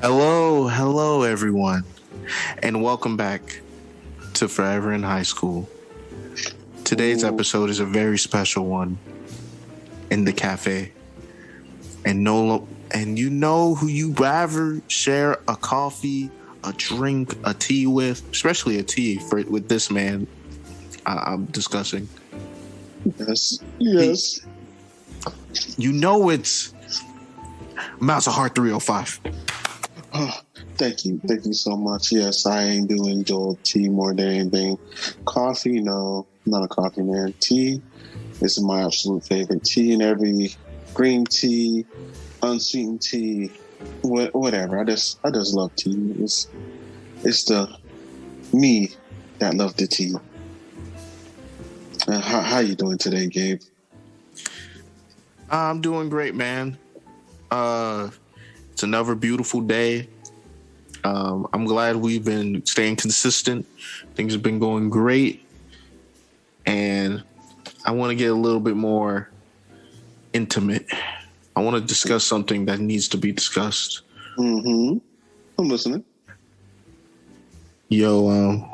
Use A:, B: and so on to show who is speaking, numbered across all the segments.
A: Hello, everyone, and welcome back to Forever in High School. Today's episode is a very special one in the cafe, and you know who you rather share a coffee, a drink, a tea with, especially a tea with this man I'm discussing.
B: Yes.
A: You know it's Malz and Gabe 305.
B: Oh, thank you so much. Yes, I do enjoy tea more than anything. Coffee, no, I'm not a coffee man. Tea is my absolute favorite. Tea and every green tea, unsweetened tea, whatever. I just love tea. It's the me that love the tea. How you doing today, Gabe?
A: I'm doing great, man. It's another beautiful day. I'm glad we've been staying consistent. Things have been going great. And I want to get a little bit more intimate. I want to discuss something that needs to be discussed.
B: Mm-hmm. I'm listening.
A: Yo,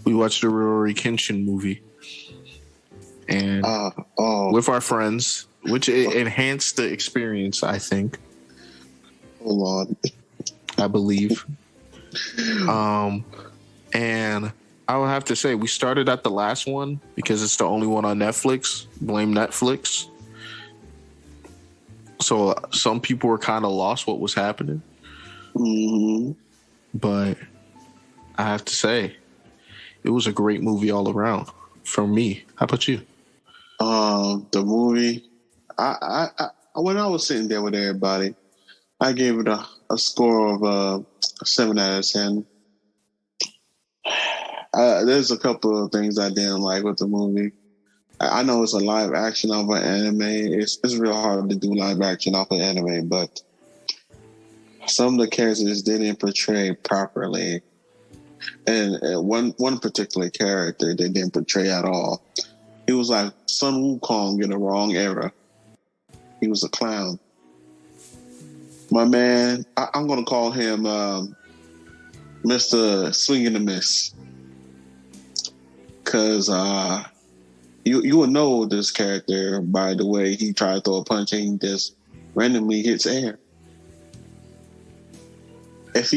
A: we watched the Rory Kenshin movie. And with our friends, which enhanced the experience, I think.
B: Oh, Lord.
A: I believe. And I would have to say we started at the last one because it's the only one on Netflix. Blame Netflix. So some people were kind of lost what was happening.
B: Mm-hmm.
A: But I have to say, it was a great movie all around for me. How about you?
B: The movie, I when I was sitting there with everybody, I gave it a score of a 7 out of 10. There's a couple of things I didn't like with the movie. I know it's a live action of an anime. It's real hard to do live action off an anime, but some of the characters didn't portray properly. And one particular character they didn't portray at all. He was like Sun Wukong in the wrong era. He was a clown. My man, I'm going to call him Mr. Swing and a Miss. Because you will know this character by the way he tried to throw a punch and he just randomly hits air. If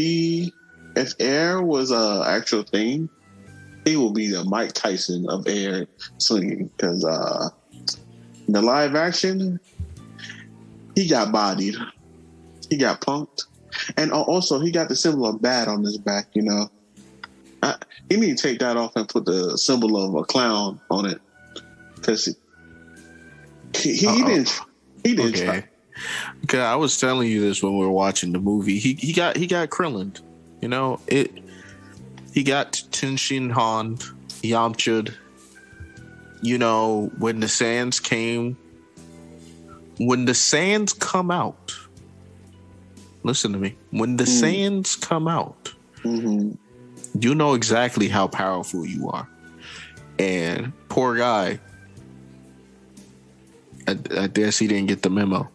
B: air was an actual thing, he will be the Mike Tyson of air swinging. Because in the live action, he got bodied. He got punked. And also, he got the symbol of bat on his back, you know. He need to take that off and put the symbol of a clown on it. Because he didn't
A: Okay.
B: try.
A: Because I was telling you this when we were watching the movie. He got Krillin. You know, he got Tenshin Han, Yamchud. You know, when the sands come out, listen to me. When the sands come out,
B: Mm-hmm.
A: you know exactly how powerful you are. And poor guy, I guess he didn't get the memo.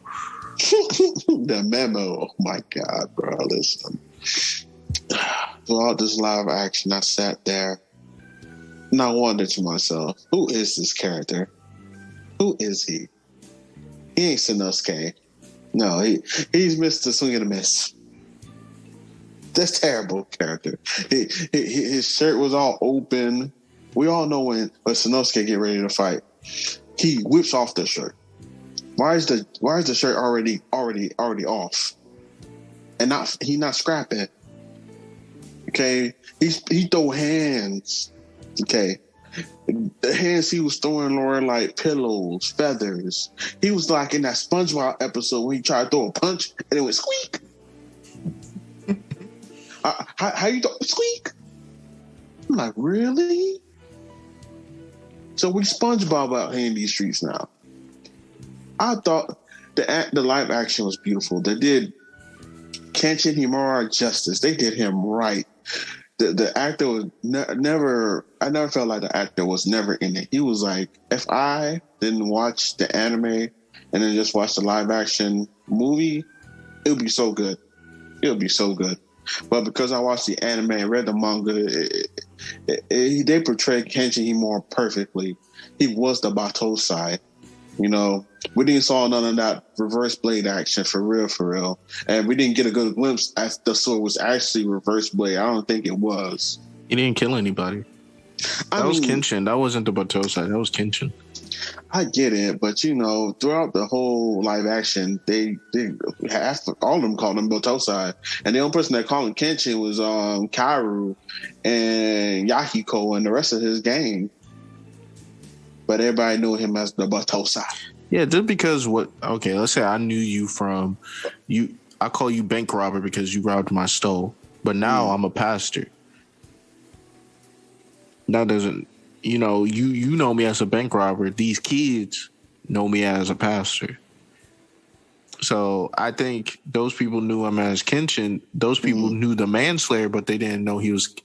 B: The memo. Oh my God, bro. Listen. Throughout this live action, I sat there and I wondered to myself, who is this character? Who is he? He ain't Sanosuke. No, he's Mr. Swing and a Miss. That's terrible character. His shirt was all open. We all know when Sanosuke get ready to fight, he whips off the shirt. Why is the shirt already off? And he not scrapping. Okay, he throw hands. Okay, the hands he was throwing were like pillows, feathers. He was like in that SpongeBob episode when he tried to throw a punch and it went squeak. How you throw squeak? I'm like, really? So we SpongeBob out here in these streets now. I thought the live action was beautiful. They did Kenshin Himura justice. They did him right. The actor was never. I never felt like the actor was never in it. He was like, if I didn't watch the anime and then just watch the live action movie, it would be so good. It'll be so good. But because I watched the anime and read the manga, they portrayed Kenshin Himura perfectly. He was the Batosai. You know, we didn't saw none of that reverse blade action for real. And we didn't get a good glimpse as the sword was actually reverse blade. I don't think it was.
A: He didn't kill anybody. That was Kenshin. That wasn't the Batosai. That was Kenshin.
B: I get it, but you know, throughout the whole live action, they all of them called him Batosai, and the only person that called him Kenshin was Kaoru and Yahiko and the rest of his gang. But everybody knew him as the Batosai.
A: Yeah, just because let's say I knew you from you. I call you bank robber because you robbed my store, but now I'm a pastor. That doesn't. You know, you know me as a bank robber. These kids know me as a pastor. So I think those people knew him as Kenshin. Those people knew the manslayer, but they didn't know he was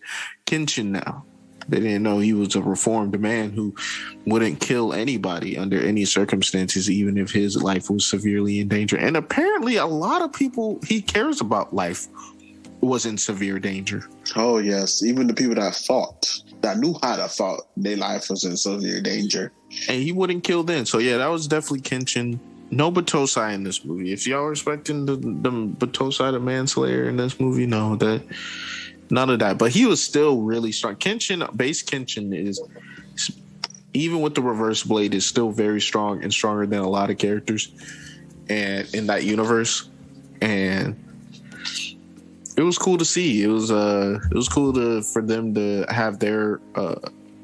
A: Kenshin now. They didn't know he was a reformed man who wouldn't kill anybody under any circumstances, even if his life was severely in danger. And apparently a lot of people he cares about life was in severe danger.
B: Oh, yes. Even the people that fought. That knew how to fight, their life was in severe danger.
A: And he wouldn't kill then. So, yeah, that was definitely Kenshin. No Batosai in this movie. If y'all are expecting the Batosai, the manslayer in this movie, no, none of that. But he was still really strong. Base Kenshin is, even with the reverse blade, is still very strong and stronger than a lot of characters and in that universe. And it was cool to see. It was cool for them to have their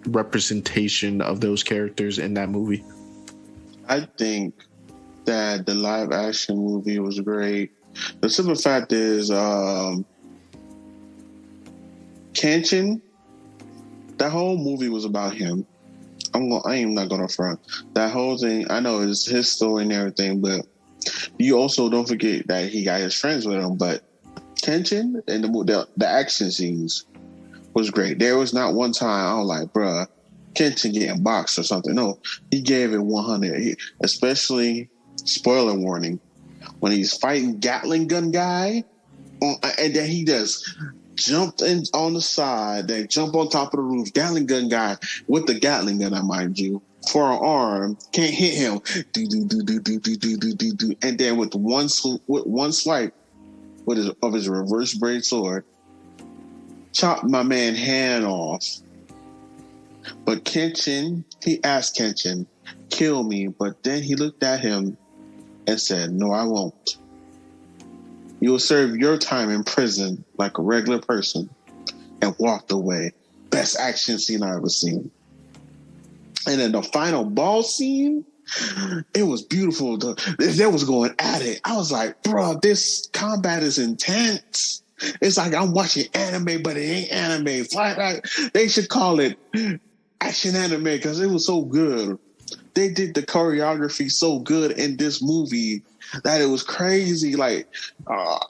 A: representation of those characters in that movie.
B: I think that the live action movie was great. The simple fact is, Kenshin, that whole movie was about him. I am not gonna front. That whole thing, I know it's his story and everything, but you also don't forget that he got his friends with him. But Kenshin and the action scenes was great. There was not one time I was like, bruh, Kenshin getting boxed or something. No, he gave it 100. Especially, spoiler warning, when he's fighting Gatling gun guy, and then he just jumped in on the side, then jump on top of the roof. Gatling gun guy with the Gatling gun, I mind you, for an arm, can't hit him. Do. And then with one swipe of his reverse blade sword, chopped my man hand off. But Kenshin, he asked Kenshin, kill me. But then he looked at him and said, no, I won't. You will serve your time in prison like a regular person, and walked away. Best action scene I ever seen. And then the final ball scene, it was beautiful. They was going at it. I was like, bro, this combat is intense. It's like I'm watching anime, but it ain't anime. They should call it action anime because it was so good. They did the choreography so good in this movie that it was crazy. Like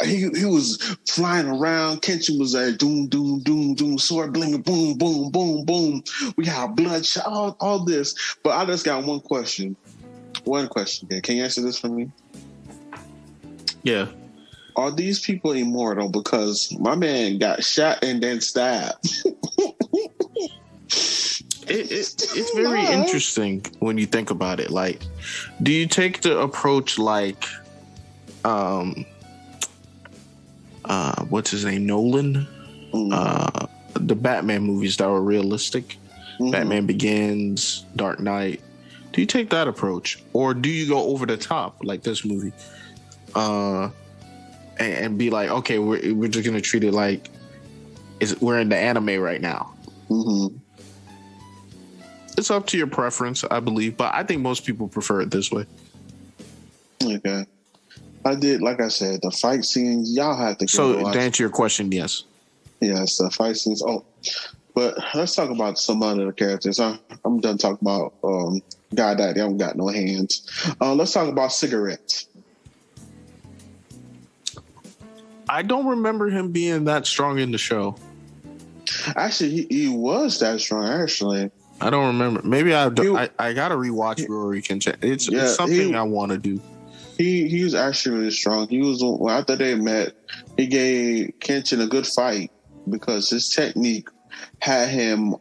B: he was flying around. Kenshin was there, doom, doom, doom, doom, sword blinging, boom, boom, boom, boom. We have bloodshot, all this. But I just got one question. Can you answer this for me?
A: Yeah.
B: Are these people immortal? Because my man got shot and then stabbed.
A: It's very interesting when you think about it. Like, do you take the approach like, what's his name, Nolan? The Batman movies that were realistic, Batman Begins, Dark Knight. Do you take that approach, or do you go over the top like this movie, and be like, okay, we're just gonna treat it like we're in the anime right now?
B: Mm-hmm.
A: It's up to your preference, I believe, but I think most people prefer it this way.
B: Okay. I did, like I said, the fight scenes, y'all have to go
A: So,
B: watch.
A: to answer your question, yes.
B: Yes, the fight scenes. Oh, but let's talk about some other characters. I'm done talking about guy that don't got no hands. Let's talk about Cigarette.
A: I don't remember him being that strong in the show.
B: Actually, he was that strong, actually.
A: I don't remember. Maybe I gotta rewatch Rory Kenshin. It's something I want to do.
B: He was actually really strong. He was after they met. Kenshin a good fight because his technique had him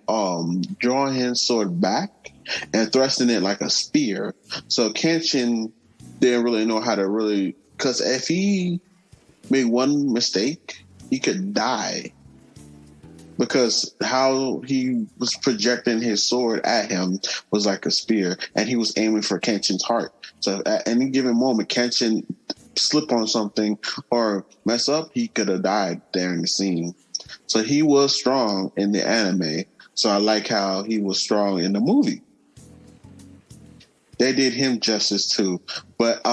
B: drawing his sword back and thrusting it like a spear. So Kenshin didn't really know how to really, because if he made one mistake, he could die. Because how he was projecting his sword at him was like a spear, and he was aiming for Kenshin's heart. So at any given moment, Kenshin slip on something or mess up, he could have died there in the scene. So he was strong in the anime. So I like how he was strong in the movie. They did him justice too, but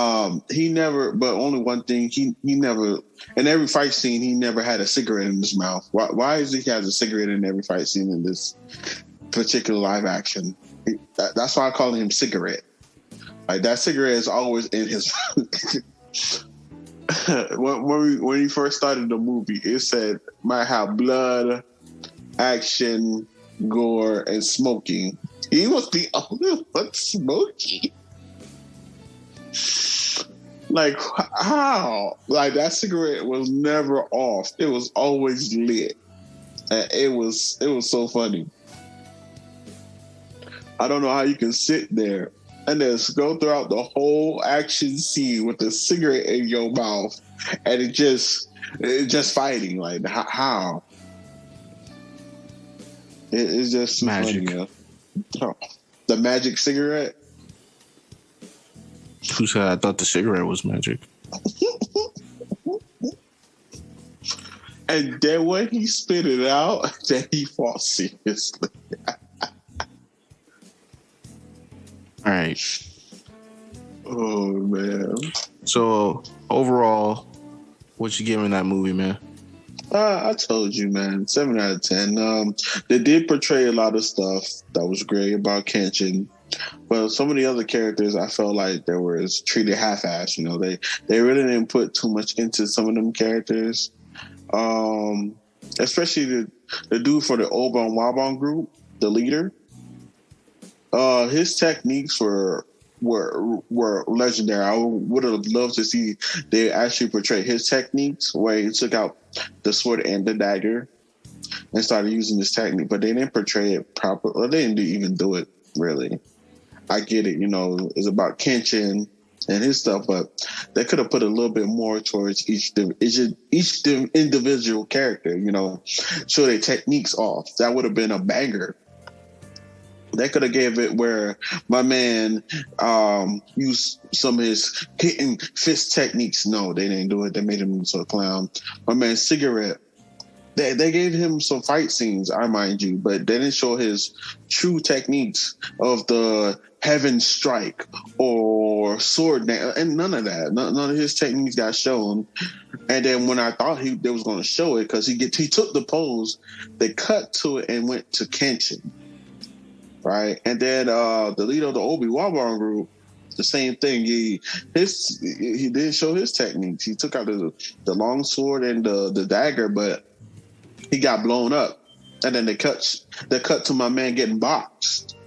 B: he never. But only one thing, he never. In every fight scene, he never had a cigarette in his mouth. Why is he has a cigarette in every fight scene in this particular live action? That's why I call him cigarette. Like that cigarette is always in his. when he first started the movie, it said might have blood, action, gore, and smoking. He was the only one smoking. Like how? Like that cigarette was never off. It was always lit. And it was so funny. I don't know how you can sit there and just go throughout the whole action scene with a cigarette in your mouth and it just fighting. Like how? It's just
A: magic.
B: Funny, oh, the magic cigarette.
A: Who said I thought the cigarette was magic?
B: And then when he spit it out, then he fought seriously.
A: All right.
B: Oh man.
A: So overall, what you giving that movie, man?
B: I told you, man. 7 out of 10. They did portray a lot of stuff that was great about Kenshin. But some of the other characters, I felt like they were treated half-assed. You know, they really didn't put too much into some of them characters. Especially the dude for the Obon Wabon group, the leader. His techniques were legendary. I would have loved to see they actually portray his techniques where he took out the sword and the dagger and started using this technique, but they didn't portray it properly. Or they didn't even do it really. I get it, you know, it's about Kenshin and his stuff, but they could have put a little bit more towards each individual character, you know, show their techniques off. That would have been a banger. They could have gave it where my man used some of his hitting fist techniques. No, they didn't do it. They made him into a clown. My man Cigarette, they gave him some fight scenes, I mind you, but they didn't show his true techniques of the heaven strike or sword and none of that. None of his techniques got shown. And then when I thought they was going to show it, because he took the pose, they cut to it and went to Kenshin. Right, and then the leader of the Obi-Wan group, the same thing. He didn't show his techniques. He took out the long sword and the dagger, but he got blown up. And then they cut to my man getting boxed.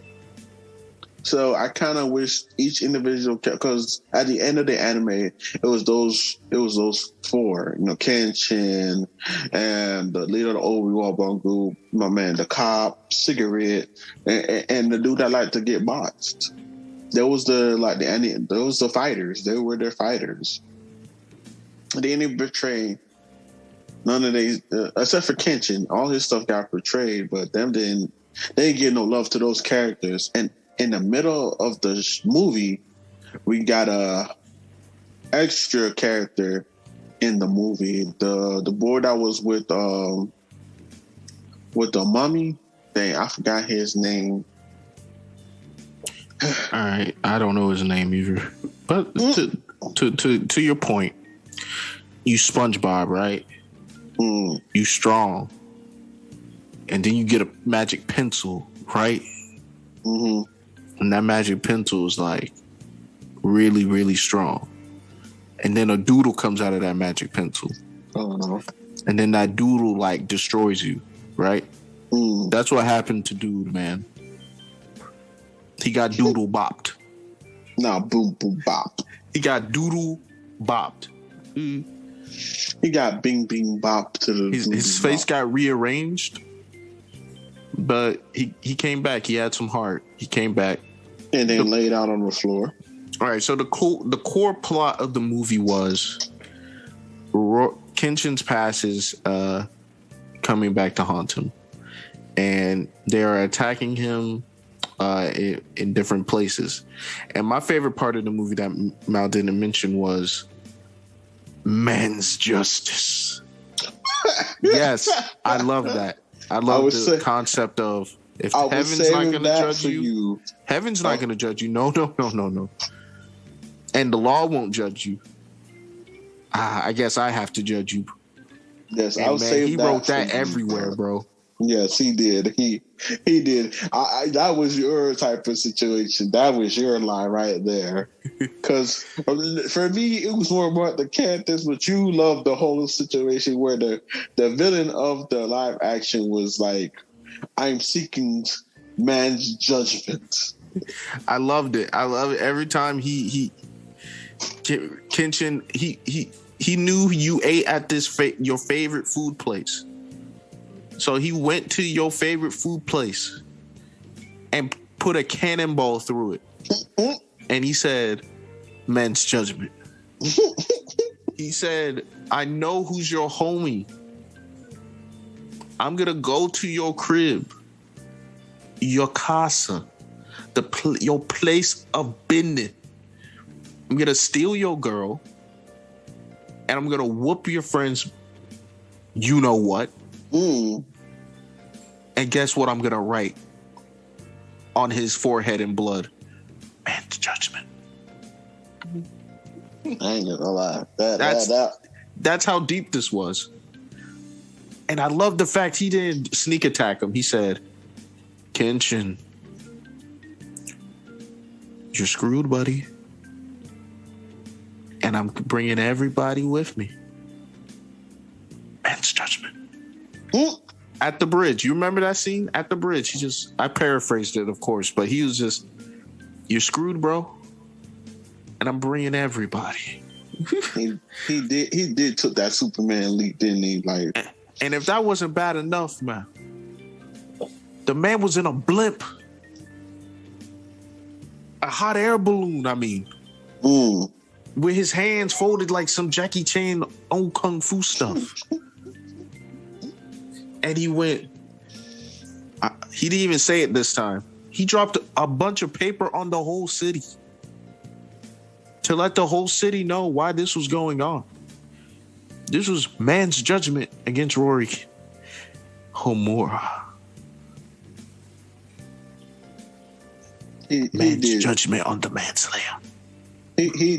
B: So I kind of wish each individual, because at the end of the anime, it was those four, you know, Kenshin and the leader of the Obi-Wan group, my man, the cop, Cigarette, and the dude that liked to get boxed. Those the fighters. They were their fighters. They didn't betray none of these, except for Kenshin. All his stuff got portrayed, but they didn't give no love to those characters. And in the middle of the movie, we got a extra character in the movie. The boy that was with the mummy. Dang, I forgot his name.
A: All right, I don't know his name either. But to your point, you SpongeBob, right? You strong, and then you get a magic pencil, right?
B: Mm-hmm.
A: And that magic pencil is like really, really strong. And then a doodle comes out of that magic pencil.
B: Oh no!
A: And then that doodle like destroys you, right? That's what happened to dude, man. He got doodle bopped.
B: Nah, boom, boom, bop.
A: He got doodle bopped.
B: He got bing bing bop to the
A: his face got rearranged, but he came back. He had some heart. He came back
B: and then laid out on the floor.
A: All right. So the core plot of the movie was Kenshin's past is coming back to haunt him, and they are attacking him in different places. And my favorite part of the movie that Mal didn't mention was man's justice. Yes, I love that. I love the concept of if heaven's not going to judge you, heaven's not going to judge you. No. And the law won't judge you. I guess I have to judge you.
B: Yes,
A: and he wrote that everywhere, bro.
B: Yes, he did. He did. That was your type of situation. That was your line right there. Because for me, it was more about the characters, but you loved the whole situation where the villain of the live action was like, "I'm seeking man's judgment."
A: I loved it. I love it every time Kenshin he knew you ate at this your favorite food place. So he went to your favorite food place and put a cannonball through it. And he said, "Man's judgment." He said, "I know who's your homie. I'm going to go to your crib, your casa, your place of business. I'm going to steal your girl, and I'm going to whoop your friends. You know what? And guess what I'm going to write on his forehead in blood? Man's judgment."
B: I ain't gonna lie.
A: That's how deep this was. And I love the fact he didn't sneak attack him. He said, "Kenshin, you're screwed, buddy. And I'm bringing everybody with me. Man's judgment." At the bridge. You remember that scene? At the bridge. I paraphrased it, of course, but he was just, "You're screwed, bro. And I'm bringing everybody."
B: He did took that Superman leap, didn't he? Like,
A: and if that wasn't bad enough, man, the man was in a blimp. A hot air balloon, I mean. With his hands folded like some Jackie Chan on Kung Fu stuff. And he went, he didn't even say it this time. He dropped a bunch of paper on the whole city to let the whole city know why this was going on. This was man's judgment against Rory Homura. Man's judgment on the manslayer.
B: He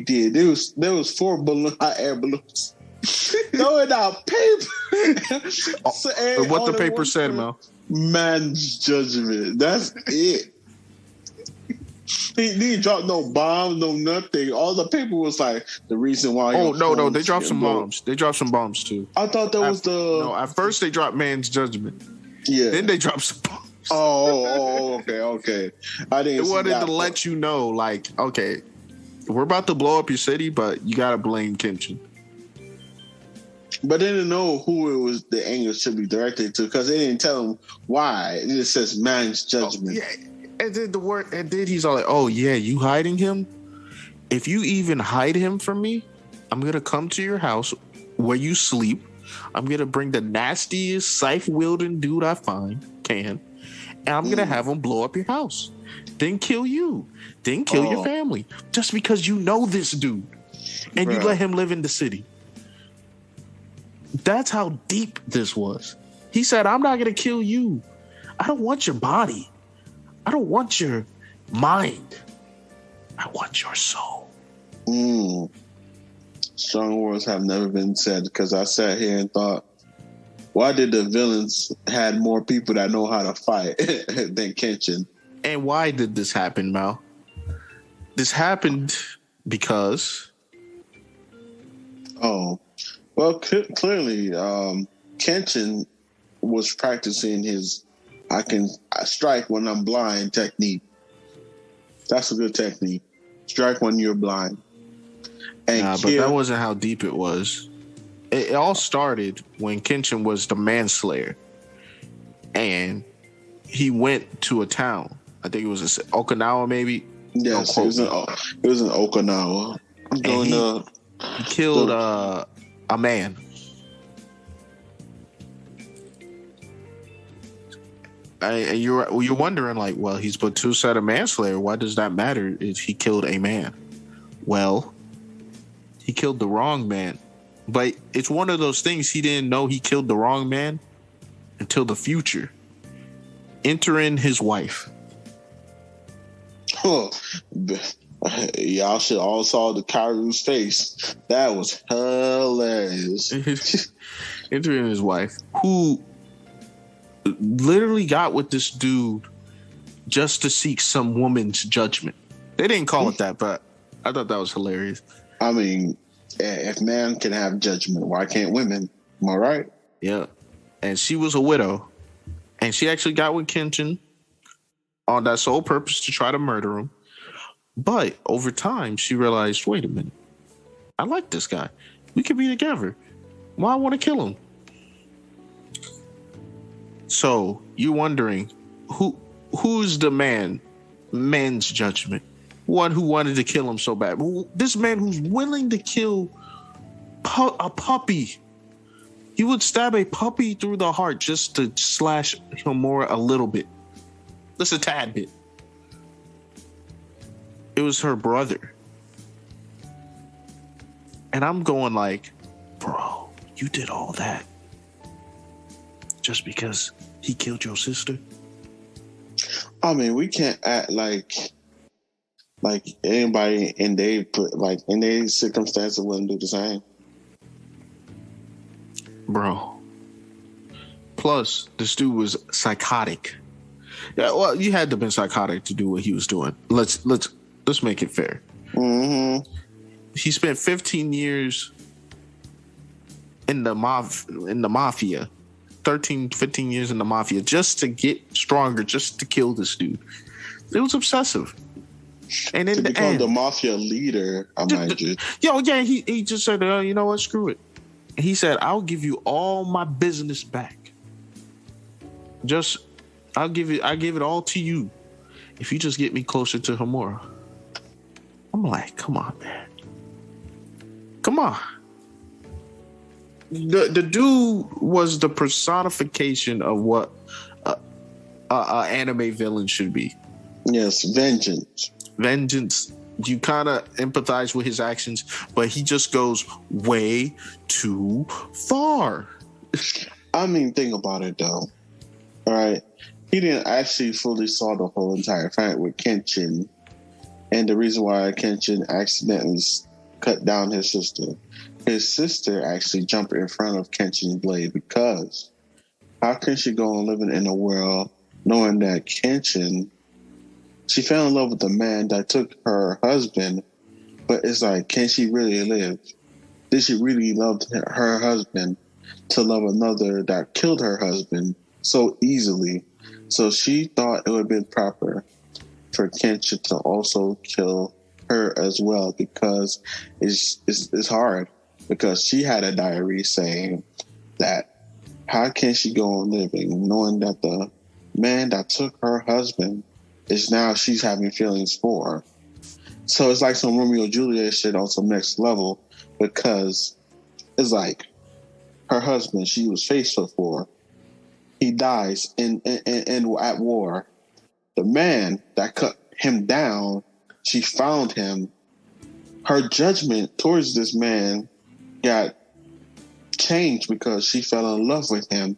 B: did. There was 4 hot air balloons. Throwing out paper.
A: What the paper said, Mel?
B: Man's judgment. That's it. He didn't drop no bombs, no nothing. All the paper was like the reason why.
A: Oh no, they dropped some bombs. They dropped some bombs too.
B: I thought that was
A: no. At first they dropped man's judgment.
B: Yeah.
A: Then they dropped some bombs.
B: Okay. I didn't.
A: They wanted to let you know, like, okay, we're about to blow up your city, but you gotta blame Kenshin.
B: But they didn't know who it was. The anger should be directed to because they didn't tell him why. It just says man's judgment.
A: Oh, yeah. And then he's all like, "Oh yeah, you hiding him? If you even hide him from me, I'm gonna come to your house where you sleep. I'm gonna bring the nastiest scythe wielding dude I can, and I'm gonna have him blow up your house, then kill you, then kill your family, just because you know this dude, and you let him live in the city." That's how deep this was. He said, "I'm not gonna kill you. I don't want your body. I don't want your mind. I want your soul."
B: Strong words have never been said because I sat here and thought, why did the villains had more people that know how to fight than Kenshin?
A: And why did this happen, Mal? This happened because...
B: clearly, Kenshin was practicing his I strike when I'm blind technique. That's a good technique. Strike when you're blind. and
A: Nah, but that wasn't how deep it was. It all started when Kenshin was the manslayer, and he went to a town. I think it was Okinawa, maybe.
B: Yes, it was in Okinawa.
A: He killed a man. You're wondering, like, well, he's but two set of manslayer. Why does that matter if he killed a man? Well, he killed the wrong man. But it's one of those things, he didn't know he killed the wrong man until the future. Enter in his wife.
B: Oh, y'all should all saw the Kairu's face. That was hilarious.
A: Enter in his wife, who literally got with this dude just to seek some woman's judgment. They didn't call it that, but I thought that was hilarious.
B: I mean, if man can have judgment, why can't women? Am I right?
A: Yeah. And she was a widow. And she actually got with Kenshin on that sole purpose to try to murder him. But over time, she realized, wait a minute. I like this guy. We could be together. Why I want to kill him? So you're wondering, who's the man's judgment? One who wanted to kill him so bad. This man who's willing to kill a puppy. He would stab a puppy through the heart just to slash Himura a little bit. Just a tad bit. It was her brother. And I'm going like, bro, you did all that just because he killed your sister?
B: I mean, we can't act like anybody in their circumstances wouldn't do the same.
A: Bro. Plus, this dude was psychotic. Yeah, well, you had to have been psychotic to do what he was doing. Let's make it fair.
B: Mm-hmm.
A: He spent 15 years in the mafia. 15 years in the mafia just to get stronger, just to kill this dude. It was obsessive. And in the end,
B: the mafia leader, I mind you.
A: Yeah, he just said, you know what, screw it. He said, I'll give you all my business back. I give it all to you if you just get me closer to Himura. I'm like, come on, man. Come on. The dude was the personification of what a anime villain should be.
B: Yes, vengeance.
A: You kind of empathize with his actions, but he just goes way too far.
B: I mean, think about it though. All right, he didn't actually fully saw the whole entire fight with Kenshin, and the reason why Kenshin accidentally cut down his sister. His sister actually jumped in front of Kenshin's blade, because how can she go on living in a world knowing that Kenshin, she fell in love with the man that took her husband, but it's like, can she really live? Did she really love her husband to love another that killed her husband so easily? So she thought it would have been proper for Kenshin to also kill her as well, because it's hard. Because she had a diary saying that how can she go on living knowing that the man that took her husband is now she's having feelings for. So it's like some Romeo and Juliet shit on some next level, because it's like her husband she was faithful for, he dies in at war. The man that cut him down, she found him. Her judgment towards this man got changed because she fell in love with him,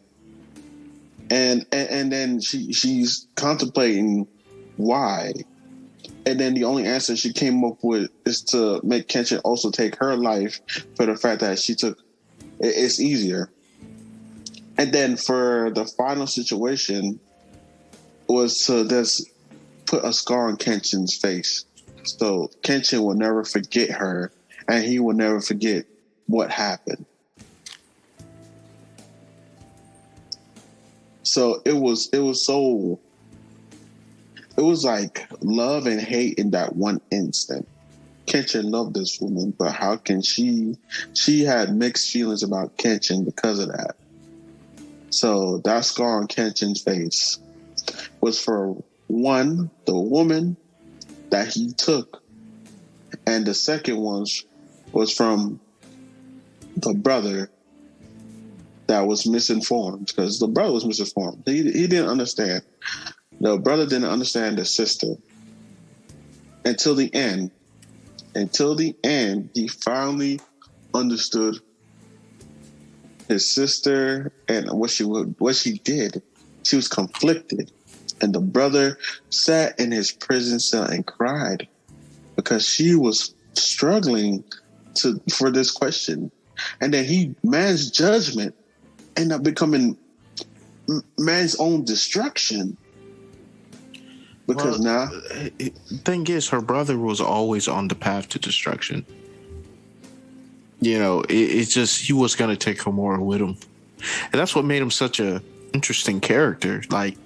B: and then she's contemplating why, and then the only answer she came up with is to make Kenshin also take her life for the fact that she took it's easier. And then for the final situation was to just put a scar on Kenshin's face, so Kenshin will never forget her, and he will never forget what happened. So it was like love and hate in that one instant. Kenshin loved this woman, but how can she had mixed feelings about Kenshin because of that. So that scar on Kenshin's face was for one, the woman that he took, and the second one was from the brother that was misinformed, because the brother was misinformed. He didn't understand. The brother didn't understand the sister until the end. Until the end, he finally understood his sister and what she did. She was conflicted, and the brother sat in his prison cell and cried because she was struggling for this question. And then man's judgment ended up becoming man's own destruction. Because now,
A: the thing is, her brother was always on the path to destruction. You know, it's just he was gonna take Himura with him, and that's what made him such a interesting character. Like,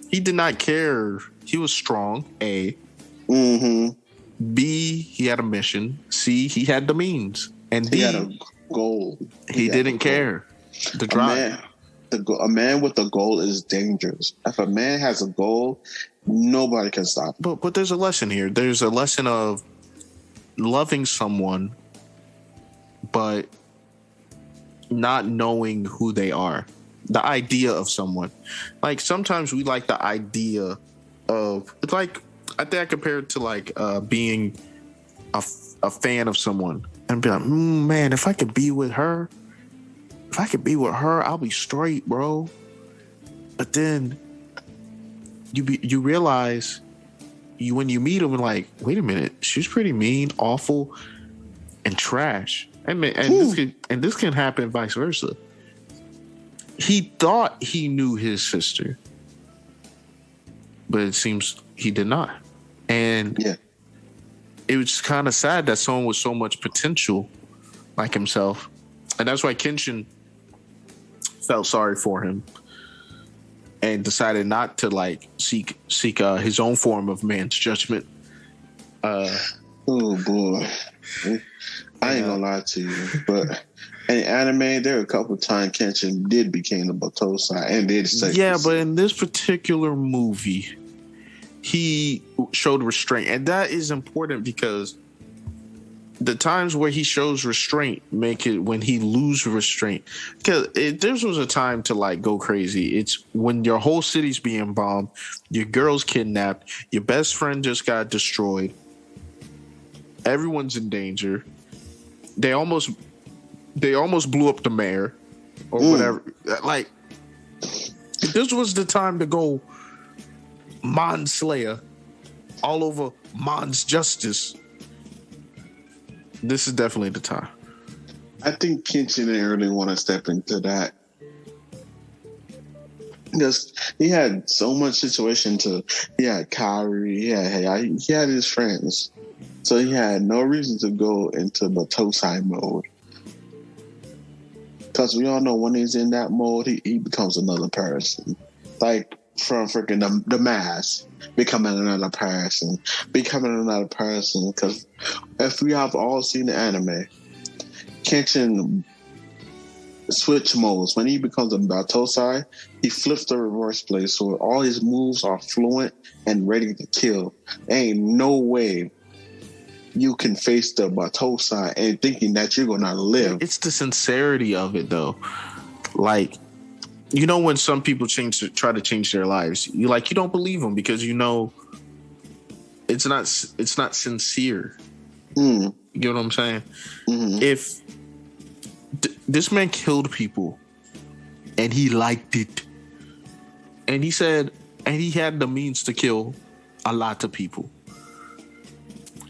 A: he did not care. He was strong. A.
B: Mm-hmm.
A: B. He had a mission. C. He had the means. And D.
B: He had a goal.
A: He didn't care. The drive.
B: A man with a goal is dangerous. If a man has a goal, nobody can stop him.
A: But there's a lesson here. There's a lesson of loving someone, but not knowing who they are. The idea of someone. Like, sometimes we like the idea of, it's like, I think I compare it to like being a fan of someone and be like, man, if I could be with her, I'll be straight, bro. But then you realize when you meet them, like, wait a minute, she's pretty mean, awful, and trash. And this can happen vice versa. He thought he knew his sister, but it seems he did not. And it was kind of sad that someone with so much potential like himself, and that's why Kenshin felt sorry for him and decided not to like seek his own form of man's judgment.
B: Oh boy, I ain't gonna lie to you, but in anime, there were a couple of times Kenshin did became the Batosai and did say,
A: but in this particular movie, he showed restraint, and that is important because the times where he shows restraint make it when he loses restraint. Because this was a time to like go crazy. It's when your whole city's being bombed, your girl's kidnapped, your best friend just got destroyed, everyone's in danger. They almost blew up the mayor or whatever. Like, this was the time to go Mon Slayer all over Mon's Justice. This is definitely the time.
B: I think Kenshin didn't really want to step into that because he had so much situation he had Kyrie, he had his friends, so he had no reason to go into Batosai mode. Because we all know when he's in that mode, he becomes another person, like from freaking the mask, becoming another person. Because if we have all seen the anime, Kenshin switch modes. When he becomes a Batosai, he flips the reverse play, so all his moves are fluent and ready to kill. There ain't no way you can face the Batosai and thinking that you're gonna live.
A: It's the sincerity of it, though. Like, you know, when some people try to change their lives, you don't believe them because you know it's not sincere. You know what I'm saying? Mm-hmm. If this man killed people and he liked it, and he said, and he had the means to kill a lot of people,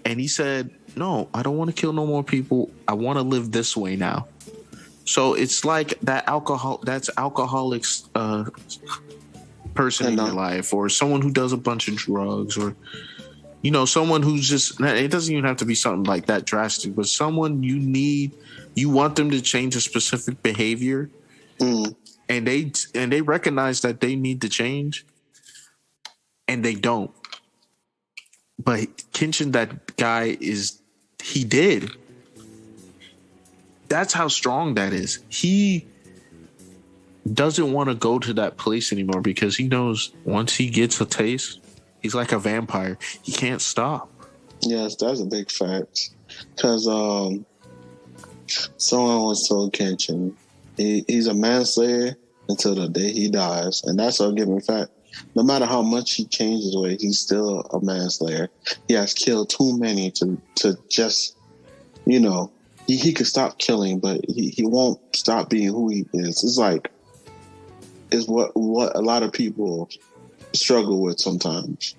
A: and he said, no, I don't want to kill no more people. I want to live this way now. So it's like that's alcoholics person in your life, or someone who does a bunch of drugs, or, you know, someone who's just, it doesn't even have to be something like that drastic, but someone you want them to change a specific behavior, and they recognize that they need to change, and they don't. But Kenshin, that guy, is he did. That's how strong that is. He doesn't want to go to that place anymore because he knows once he gets a taste, he's like a vampire. He can't stop.
B: Yes, that's a big fact. Because someone once told Kenshin, he's a manslayer until the day he dies. And that's a given fact. No matter how much he changes ways, he's still a manslayer. He has killed too many to just, you know, he could stop killing, but he won't stop being who he is. It's like, is what a lot of people struggle with sometimes.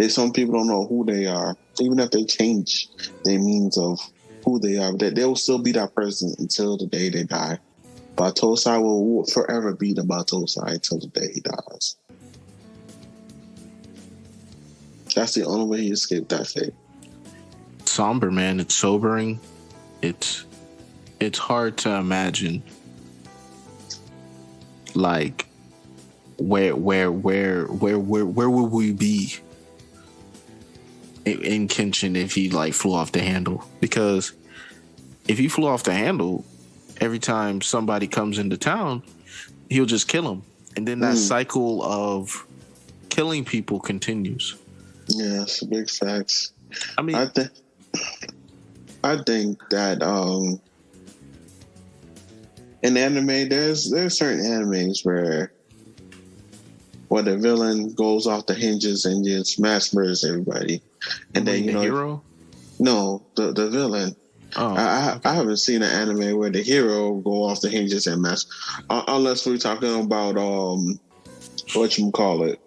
B: Some people don't know who they are, even if they change their means of who they are. They will still be that person until the day they die. Bartosai will forever be the Bartosai until the day he dies. That's the only way he escaped that fate.
A: Somber, man. It's sobering. It's hard to imagine, like, where would we be in Kenshin if he like flew off the handle? Because if he flew off the handle, every time somebody comes into town, he'll just kill them, and then that cycle of killing people continues.
B: Yeah, it's a big facts.
A: I mean,
B: I think that in anime, there's certain animes where the villain goes off the hinges and just mass murders everybody, and then
A: the hero.
B: No, the villain. Oh, I haven't seen an anime where the hero go off the hinges and mass, unless we're talking about what you call it,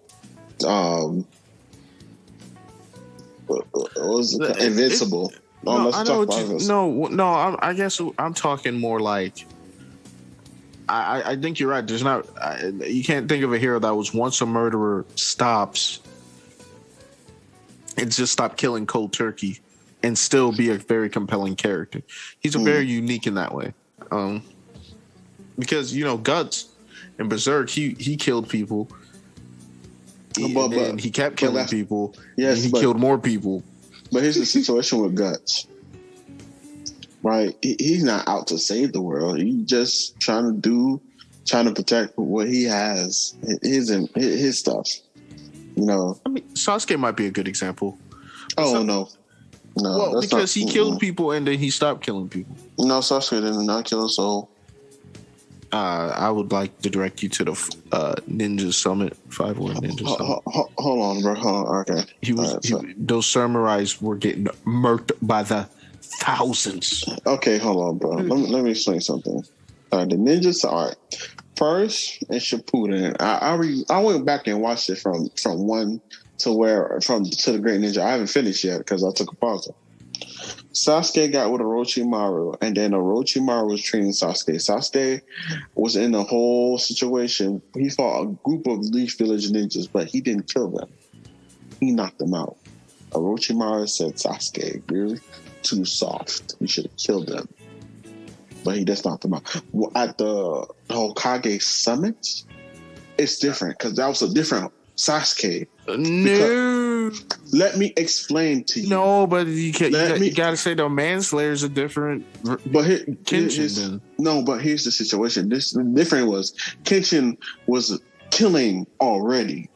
B: Invincible.
A: I guess I'm talking more like. I think you're right. There's not. You can't think of a hero that was once a murderer stops and just stop killing cold turkey and still be a very compelling character. He's a very unique in that way. Because Guts in Berserk, he killed people. And he kept killing people. Yes, and he killed more people.
B: But here's the situation with Guts. Right, he's not out to save the world. He's just trying to protect what he has, his stuff. I
A: mean, Sasuke might be a good example.
B: No.
A: Well, because he killed people and then he stopped killing people.
B: No, Sasuke did not kill a soul.
A: I would like to direct you to the Ninja Summit, 5-1 Ninja Summit.
B: Hold on, bro. Hold on. Okay.
A: Those samurais were getting murked by the thousands. Okay,
B: hold on, bro. Let me explain something. The ninjas are first in Shippuden. I went back and watched it from one to the Great Ninja. I haven't finished yet because I took a pause. Sasuke got with Orochimaru, and then Orochimaru was training Sasuke. Sasuke was in the whole situation. He fought a group of Leaf Village ninjas, but he didn't kill them. He knocked them out. Orochimaru said, "Sasuke, you're too soft. We should have killed them." But he just knocked them out. At the Hokage Summit, it's different because that was a different Sasuke.
A: No.
B: Let me explain to you.
A: No, but you got to say the manslayers are different.
B: But but here's the situation. The difference was Kenshin was killing already,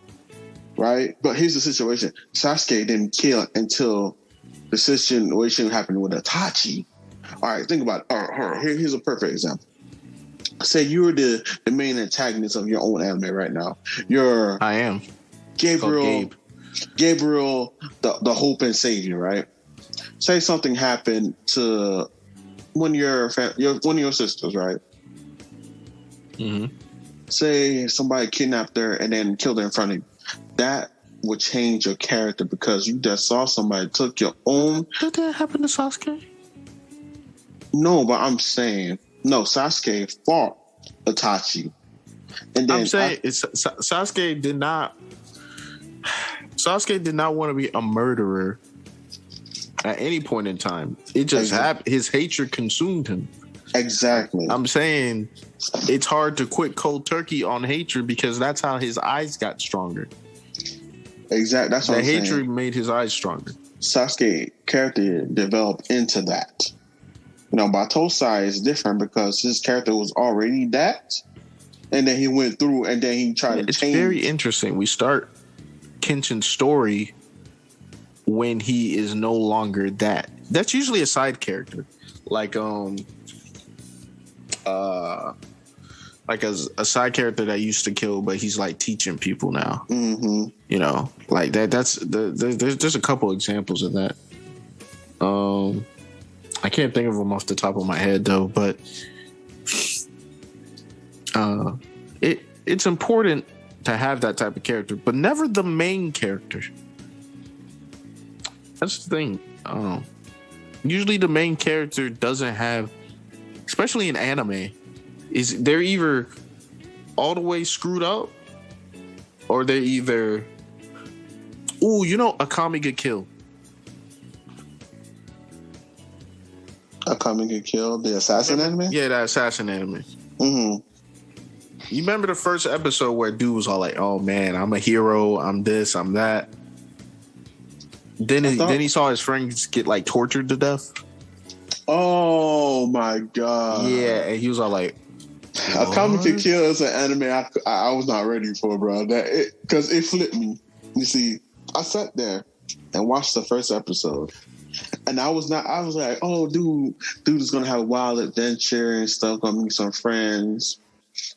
B: right? But here's the situation. Sasuke didn't kill until the situation happened with Itachi. All right, think about it. Here's a perfect example. Say you're the main antagonist of your own anime right now.
A: I am.
B: Gabriel, the hope and savior, right? Say something happened to one of your sisters, right?
A: Mm-hmm.
B: Say somebody kidnapped her and then killed her in front of you. That would change your character because you just saw somebody took your own.
A: Did that happen to Sasuke?
B: No, but I'm saying Sasuke fought Itachi, and then
A: I'm saying Sasuke did not. Sasuke did not want to be a murderer at any point in time. It just happened. His hatred consumed him.
B: Exactly.
A: I'm saying it's hard to quit cold turkey on hatred because that's how his eyes got stronger.
B: Exactly. That's what I'm saying.
A: The hatred made his eyes stronger.
B: Sasuke character developed into that. You know, Batosai is different because his character was already that, and then he went through and then he tried to change.
A: It's very interesting. We start Kenshin's story when he is no longer that. That's usually a side character, like a side character that used to kill, but he's like teaching people now.
B: Mm-hmm.
A: You know, like that. There's a couple examples of that. I can't think of them off the top of my head though, but it's important to have that type of character, but never the main character. That's the thing. Usually the main character doesn't have, especially in anime, they're either all the way screwed up or they're either, Akame get killed.
B: Akame get killed? The assassin anime?
A: Yeah, that assassin anime.
B: Mm-hmm.
A: You remember the first episode where dude was all like, "Oh man, I'm a hero. I'm this. I'm that." Then he saw his friends get like tortured to death.
B: Oh my god!
A: Yeah, and he was all like,
B: "Akame get killed" is an anime I was not ready for, bro. Because it flipped me. You see, I sat there and watched the first episode. And I was like, oh, dude is going to have a wild adventure and stuff, going to meet some friends,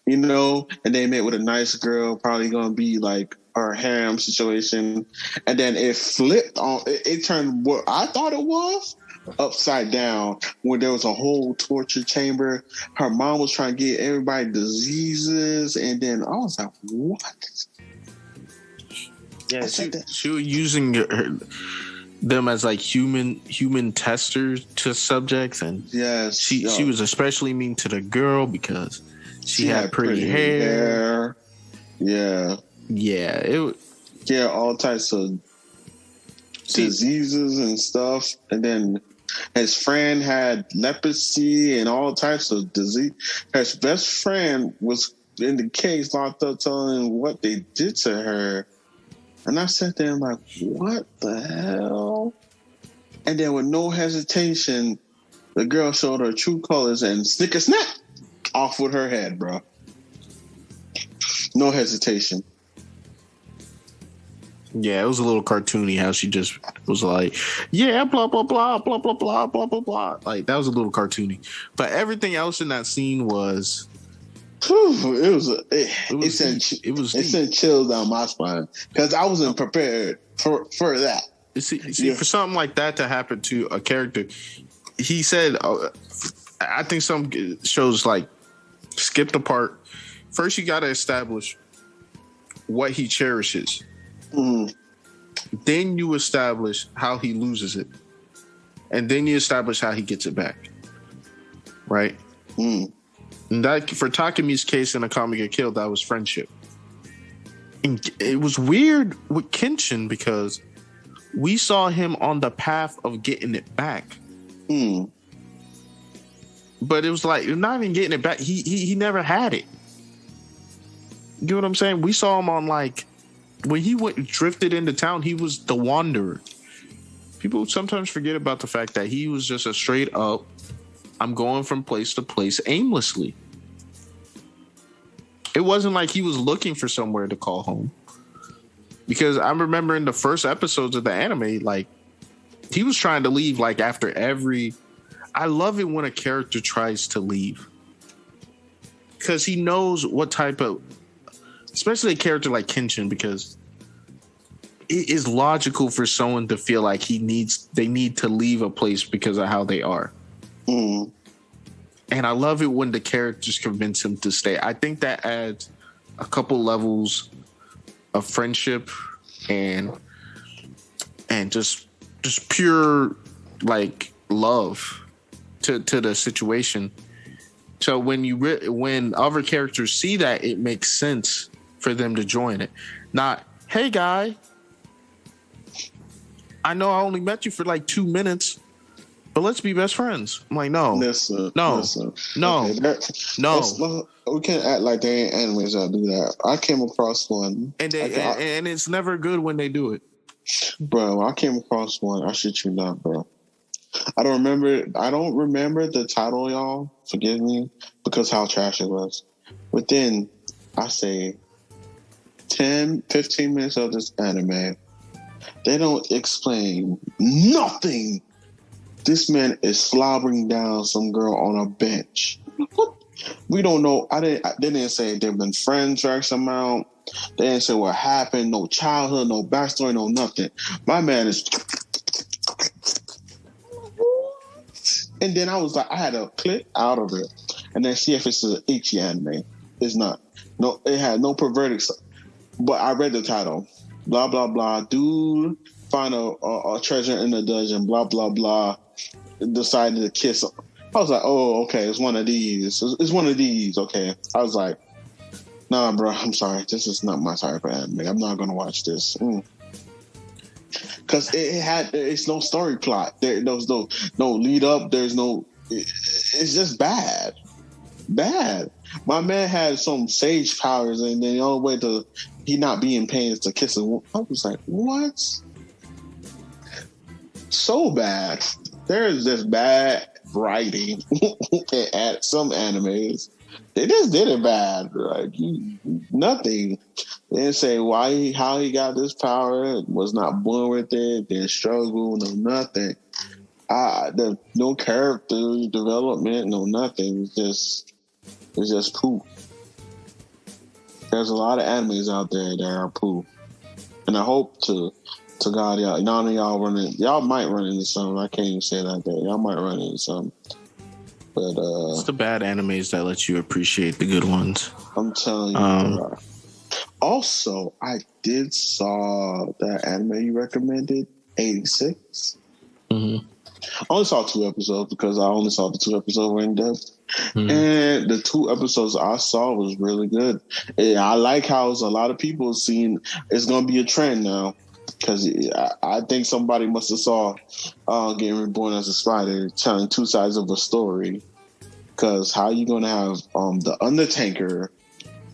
B: you know, and they met with a nice girl, probably going to be like her harem situation. And then it flipped on, it turned what I thought it was upside down when there was a whole torture chamber. Her mom was trying to get everybody diseases. And then I was like, what?
A: Yeah, she was using them as like human testers to subjects, and
B: yes,
A: she was especially mean to the girl because she had pretty hair.
B: Yeah, all types of diseases and stuff, and then his friend had leprosy and all types of disease. His best friend was in the case locked up, telling him what they did to her. And I sat there and like, what the hell? And then with no hesitation, the girl showed her true colors and snicker snap off with her head, bro. No hesitation.
A: Yeah, it was a little cartoony how she just was like, yeah, blah, blah, blah, blah, blah, blah, blah, blah, blah. Like, that was a little cartoony. But everything else in that scene was... It sent chills down my spine because I wasn't prepared for that. See, for something like that to happen to a character, he said, I think some shows like skip the part. First, you got to establish what he cherishes.
B: Mm.
A: Then you establish how he loses it, and then you establish how he gets it back. Right.
B: Mm.
A: And that, for Takemi's case in Akame get killed, that was friendship. And it was weird with Kenshin because we saw him on the path of getting it back.
B: Mm.
A: But it was like, not even getting it back. He never had it. You know what I'm saying? We saw him on like, when he drifted into town, he was the wanderer. People sometimes forget about the fact that he was just a straight up, I'm going from place to place aimlessly. It wasn't like he was looking for somewhere to call home. Because I remember in the first episodes of the anime, like, he was trying to leave, like, after every... I love it when a character tries to leave. Because he knows what type of... Especially a character like Kenshin, because it is logical for someone to feel like they need to leave a place because of how they are.
B: Mm.
A: And I love it when the characters convince him to stay. I think that adds a couple levels of friendship and just pure like love to the situation. So when other characters see that, it makes sense for them to join it. Not, hey guy, I know I only met you for like 2 minutes, but let's be best friends. I'm like, no.
B: Listen.
A: No.
B: Okay, no. We can't act like there ain't animes that do that. I came across one.
A: And it's never good when they do it.
B: Bro, I came across one. I shit you not, bro. I don't remember the title, y'all. Forgive me because how trash it was. Within, I say, 10, 15 minutes of this anime, they don't explain nothing. This man is slobbering down some girl on a bench. We don't know. They didn't say they've been friends for X amount. They didn't say what happened. No childhood, no backstory, no nothing. My man is. And then I was like, I had to click out of it and then see if it's an Ichi anime. It's not. No, it had no perverted stuff. But I read the title. Blah, blah, blah. Dude find a treasure in the dungeon. Blah, blah, blah. Decided to kiss. I was like, oh, okay. It's one of these. It's one of these. Okay. I was like, nah, bro. I'm sorry. This is not my type of anime. I'm not going to watch this. Because it's no story plot. There's no lead up. There's no. It's just bad. My man had some sage powers, and then the only way to he not be in pain is to kiss him. I was like, what? So bad. There's this bad writing at some animes. They just did it bad. Like nothing. They didn't say how he got this power. Was not born with it. Didn't struggle. No nothing. There's no character development. No nothing. It's just poop. There's a lot of animes out there that are poop, and I hope to God, none of y'all might run into something. I can't even say that. Y'all might run into something. But
A: it's the bad animes that let you appreciate the good ones.
B: I'm telling you. Also, I did saw that anime you recommended, 86. Mm-hmm. I only saw 2 episodes because I only saw the 2 episodes were in depth. Mm-hmm. And the 2 episodes I saw was really good. And I like how a lot of people seeing it's going to be a trend now. Because I think somebody must have saw Getting Reborn as a Spider telling 2 sides of a story. Because how you going to have the Undertaker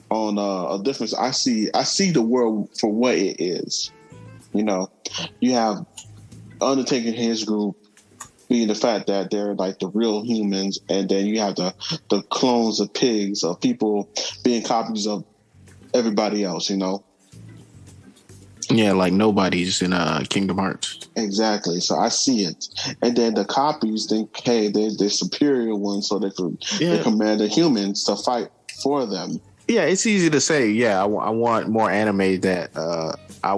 B: on a difference? I see the world for what it is. You know, you have Undertaker and his group being the fact that they're like the real humans, and then you have the clones of pigs, of people being copies of everybody else. You know.
A: Yeah, like nobody's in Kingdom Hearts.
B: Exactly. So I see it. And then the copies think, hey, they're superior ones, so they command the humans to fight for them.
A: Yeah, it's easy to say, I want more anime that... I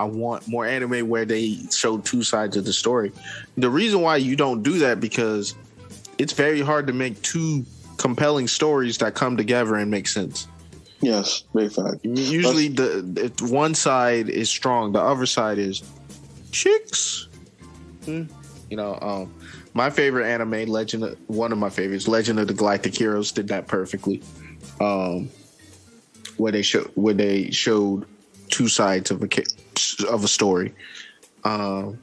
A: want more anime where they show 2 sides of the story. The reason why you don't do that because it's very hard to make 2 compelling stories that come together and make sense.
B: Yes, very fact.
A: Usually, the one side is strong, the other side is chicks. You know, my favorite anime, one of my favorites, Legend of the Galactic Heroes, did that perfectly. Where they showed 2 sides of a story. I'm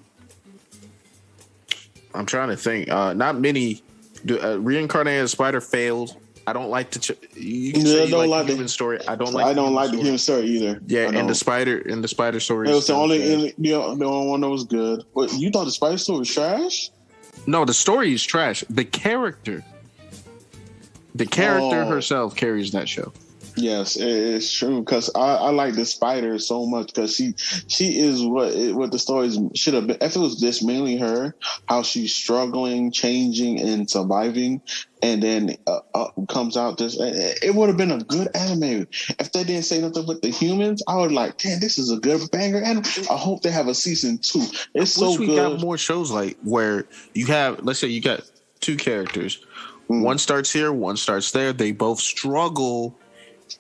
A: trying to think. Not many. Reincarnated as Spider failed. I don't like the. You can say you like the human story. I don't like the human story either. Yeah, and the spider story.
B: It was the only one that was good. What, you thought the spider story was trash?
A: No, the story is trash. The character herself carries that show.
B: Yes, it's true because I like the spider so much because she is what the stories should have been. If it was just mainly her, how she's struggling, changing, and surviving, and then comes out this, it would have been a good anime. If they didn't say nothing with the humans, I would like, damn, this is a good banger anime. I hope they have a season 2. It's so good. We
A: got more shows like where you have, let's say you got 2 characters, one starts here, one starts there. They both struggle.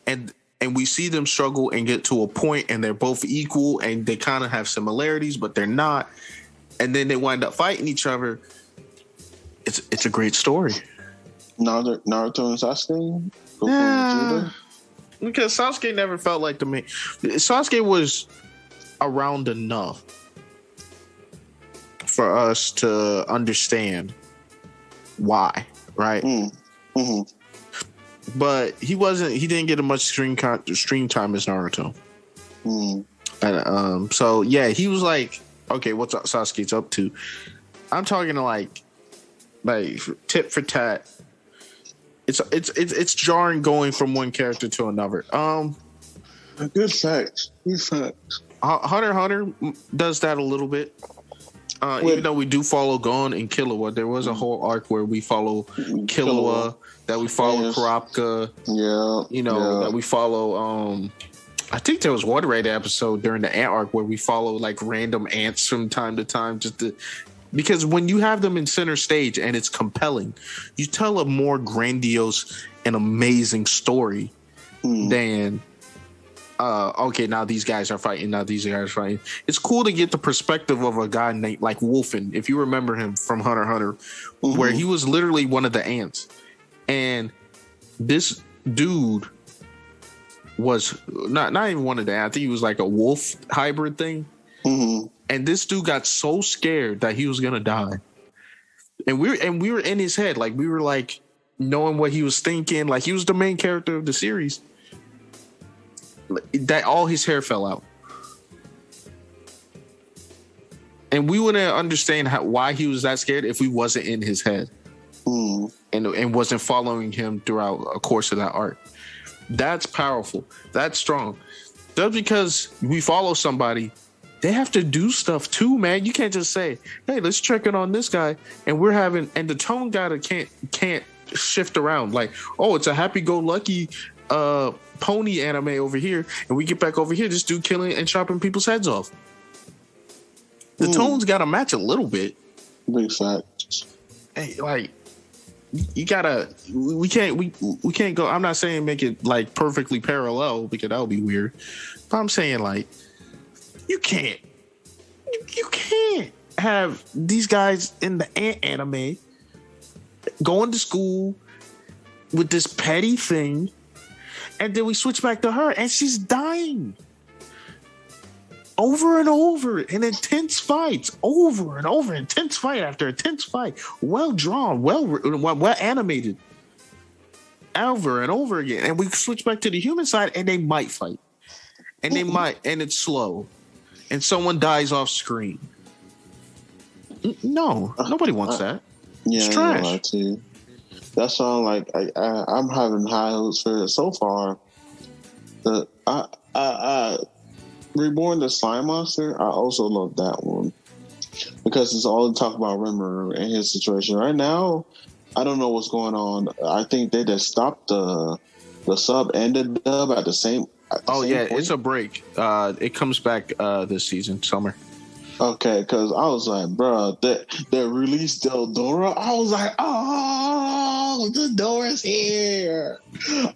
A: And we see them struggle and get to a point and they're both equal and they kind of have similarities, but they're not. And then they wind up fighting each other. It's a great story.
B: Naruto and Sasuke?
A: Because Sasuke never felt like the main. Sasuke was around enough for us to understand why, right? Mm-hmm. But he didn't get as much screen time as Naruto. And so yeah, he was like, okay, what's Sasuke's up to? I'm talking to like tit for tat. It's jarring going from one character to another.
B: Good facts.
A: Hunter x Hunter does that a little bit. Even though we do follow Gon and Killua, there was a whole arc where we follow Killua, that we follow Kurapika.
B: Yeah.
A: That we follow. I think there was one Raid episode during the ant arc where we follow like random ants from time to time, because when you have them in center stage and it's compelling, you tell a more grandiose and amazing story than okay, now these guys are fighting, It's cool to get the perspective of a guy named like Wolfen, if you remember him from Hunter x Hunter, where he was literally one of the ants, and this dude was not even one of the ants. I think he was like a wolf hybrid thing. And this dude got so scared that he was gonna die, and we were in his head, like we were like knowing what he was thinking, like he was the main character of the series. That all his hair fell out, and we wouldn't understand why he was that scared if we wasn't in his head and wasn't following him throughout a course of that arc. That's powerful. That's strong. Just because we follow somebody, they have to do stuff too, man. You can't just say, "Hey, let's check in on this guy," and the tone can't shift around. Like, oh, it's a happy-go-lucky pony anime over here, and we get back over here, this dude killing and chopping people's heads off. The tone's got to match a little bit.
B: Big facts.
A: Hey, like you gotta. We can't go. I'm not saying make it like perfectly parallel because that would be weird. But I'm saying like. You can't have these guys in the ant anime going to school with this petty thing, and then we switch back to her, and she's dying over and over in intense fights, over and over, intense fight after intense fight, well drawn, well animated, over and over again, and we switch back to the human side, and they might fight, and it's slow. And someone dies off screen. No, nobody wants that.
B: Yeah,
A: it's trash.
B: Too. That's all. Like I'm having high hopes for it so far. Reborn the Slime Monster. I also love that one because it's all talk about Rimmer and his situation right now. I don't know what's going on. I think they just stopped the sub and the dub at the same. Point.
A: It's a break. It comes back this season, summer.
B: Okay, because I was like, bro, that released Deldora. I was like, oh, Deldora's here.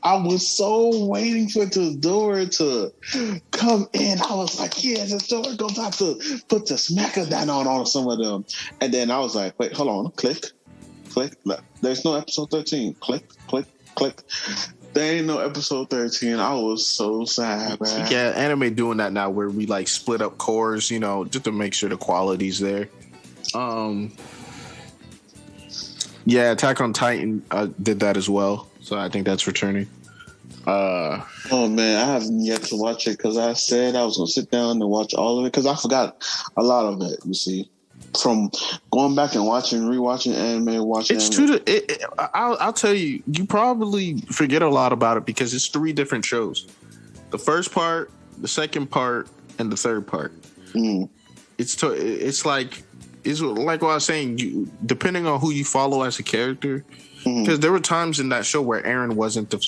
B: I was so waiting for Deldora to come in. I was like, yeah, Deldora goes out to put the smacker down on some of them. And then I was like, wait, hold on, click. There's no episode 13. Click. There ain't no episode 13. I was so sad, man.
A: Yeah, anime doing that now where we like split up cores, just to make sure the quality's there. Yeah, Attack on Titan did that as well. So I think that's returning.
B: Oh man, I haven't yet to watch it because I said I was gonna sit down and watch all of it because I forgot a lot of it. You see, from going back and rewatching anime,
A: I'll tell you, you probably forget a lot about it because it's 3 different shows: the first part, the second part, and the third part. It's like what I was saying. Depending on who you follow as a character. Because there were times in that show where Eren wasn't the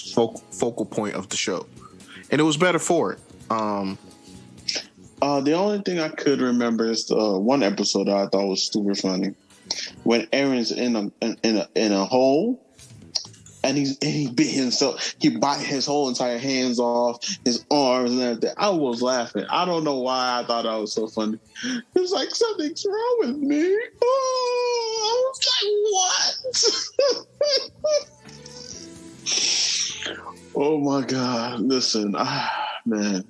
A: focal point of the show, and it was better for it.
B: The only thing I could remember is the one episode that I thought was super funny, when Eren's in a hole, and he bit himself. He bite his whole entire hands off, his arms and everything. I was laughing. I don't know why I thought that was so funny. It was like, something's wrong with me. Oh, I was like, what? Oh my God! Listen, man.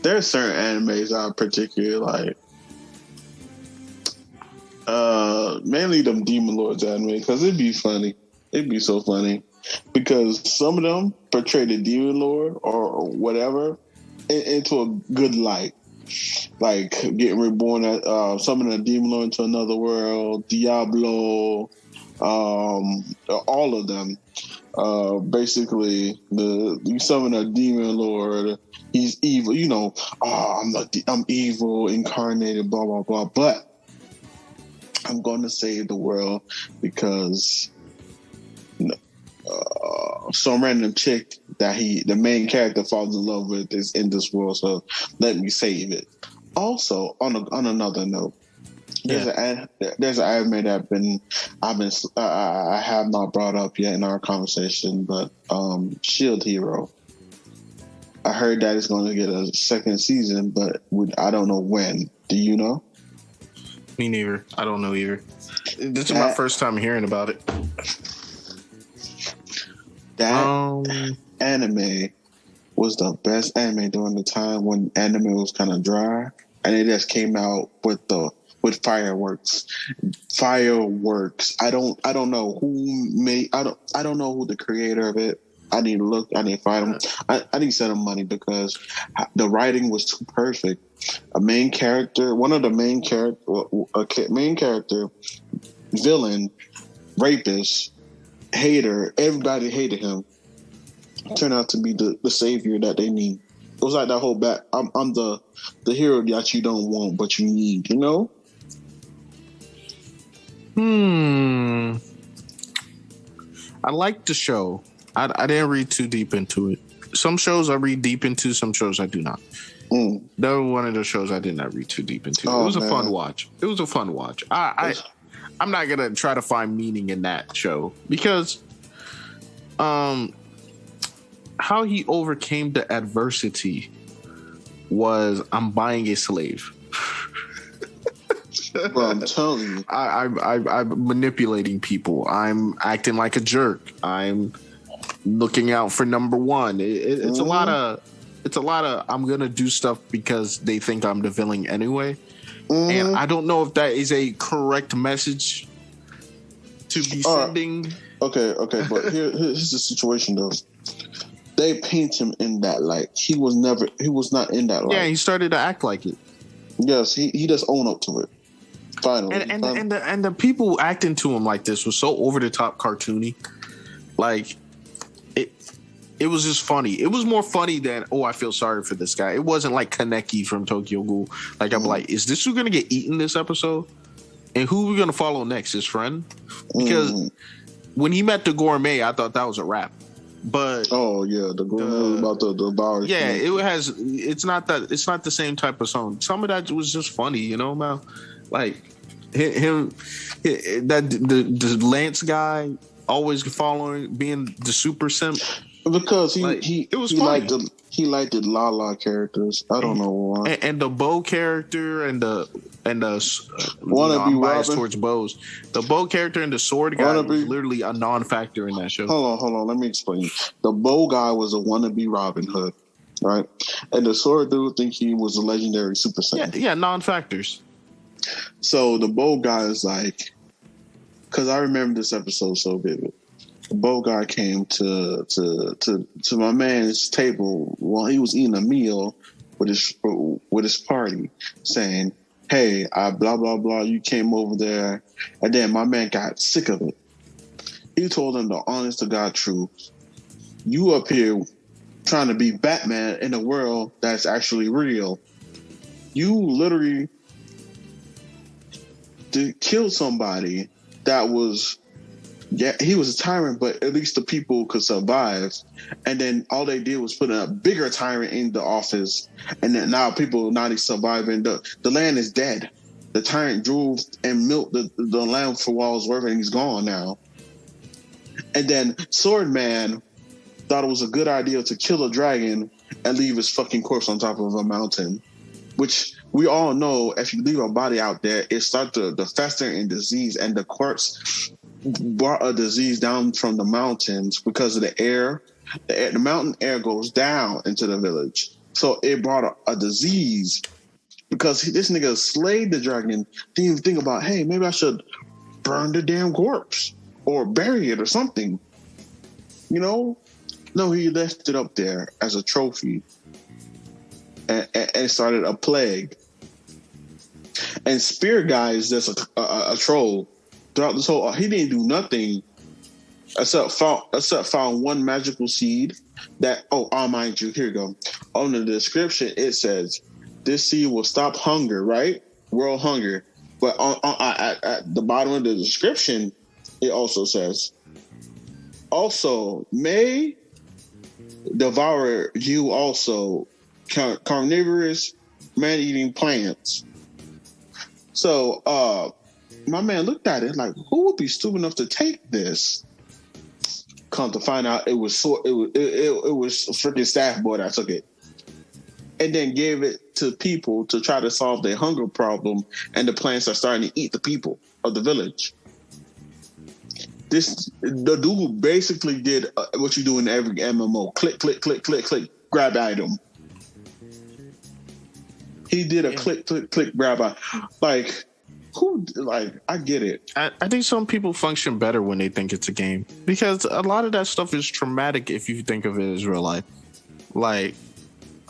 B: There's certain animes I particularly like. Mainly them Demon Lords anime because it'd be funny. It'd be so funny because some of them portray the Demon Lord or whatever into a good light. Like getting reborn, summoning a demon lord into another world, Diablo, all of them. Basically, you summon a demon lord. He's evil. You know, I'm evil incarnated. Blah blah blah. But I'm going to save the world because some random chick that the main character falls in love with is in this world. So let me save it. Also, on another note, there's an anime that I have not brought up yet in our conversation, but Shield Hero. I heard that it's going to get a second season, but I don't know when. Do you know?
A: Me neither. I don't know either. This is my first time hearing about it.
B: That anime was the best anime during the time when anime was kind of dry, and it just came out with fireworks. I don't know who made. I don't know who the creator of it. I need to look. I need to find him. I need to send him money because the writing was too perfect. One of the main character, villain, rapist, hater. Everybody hated him. Turned out to be the savior that they need. It was like that whole I'm the hero that you don't want but you need. You know.
A: I liked the show. I didn't read too deep into it. Some shows I read deep into, some shows I do not. That was one of the shows I did not read too deep into. It was a fun watch. I'm not gonna try to find meaning in that show because how he overcame the adversity was I'm buying a slave.
B: Well, I'm telling you,
A: I'm manipulating people. I'm acting like a jerk. I'm looking out for number one. It's a lot of. I'm gonna do stuff because they think I'm the villain anyway, and I don't know if that is a correct message to be sending.
B: Okay, but here's the situation though. They paint him in that light. He was not in that light.
A: Yeah, he started to act like it.
B: Yes, he just owned up to it. Finally,
A: and the people acting to him like this was so over the top cartoony, like. It was just funny. It was more funny than, I feel sorry for this guy. It wasn't like Kaneki from Tokyo Ghoul. Like, I'm like, is this who going to get eaten this episode? And who are we going to follow next? His friend? Because when he met the gourmet, I thought that was a wrap. But
B: the gourmet about the bar.
A: Yeah, it's not the same type of song. Some of that was just funny, you know, man. Like the Lance guy always being the super simp.
B: Because it was funny. He liked the Lala characters. I don't know why.
A: And the Bo character and the
B: wannabe
A: biased
B: Robin
A: towards bows. The Bo character and the sword guy was literally a non-factor in that show.
B: Hold on. Let me explain. The Bo guy was a wannabe Robin Hood, right? And the sword dude think he was a legendary Super Saiyan.
A: Yeah, non-factors. So
B: the Bo guy is like, because I remember this episode so vivid. The Bo guy came to my man's table while he was eating a meal with his party, saying, "Hey, I blah blah blah. You came over there," and then my man got sick of it. He told him the honest to God truth: "You up here trying to be Batman in a world that's actually real. You literally killed somebody that was." Yeah, he was a tyrant, but at least the people could survive. And then all they did was put a bigger tyrant in the office. And then now people not surviving. The land is dead. The tyrant drove and milked the land for what it was worth, and he's gone now. And then Swordman thought it was a good idea to kill a dragon and leave his fucking corpse on top of a mountain. Which we all know, if you leave a body out there, it starts to fester in disease, and the corpse brought a disease down from the mountains because of the air. The mountain air goes down into the village. So it brought a disease because this nigga slayed the dragon. Didn't even think about, hey, maybe I should burn the damn corpse or bury it or something. You know? No, he left it up there as a trophy. and started a plague. And Spear Guy is just a troll throughout this whole. He didn't do nothing except found one magical seed that. Mind you, here you go. On the description, it says this seed will stop hunger, right? World hunger. But at the bottom of the description, it also says, also may devour you also carnivorous man-eating plants. So my man looked at it like, who would be stupid enough to take this? Come to find out, it was freaking staff boy that took it, and then gave it to people to try to solve their hunger problem. And the plants are starting to eat the people of the village. The dude basically did what you do in every MMO: click, click, click, click, click, grab item. He did a click, click, click, grab item. Like, who? Like, I get it.
A: I think some people function better when they think it's a game, because a lot of that stuff is traumatic if you think of it as real life. Like,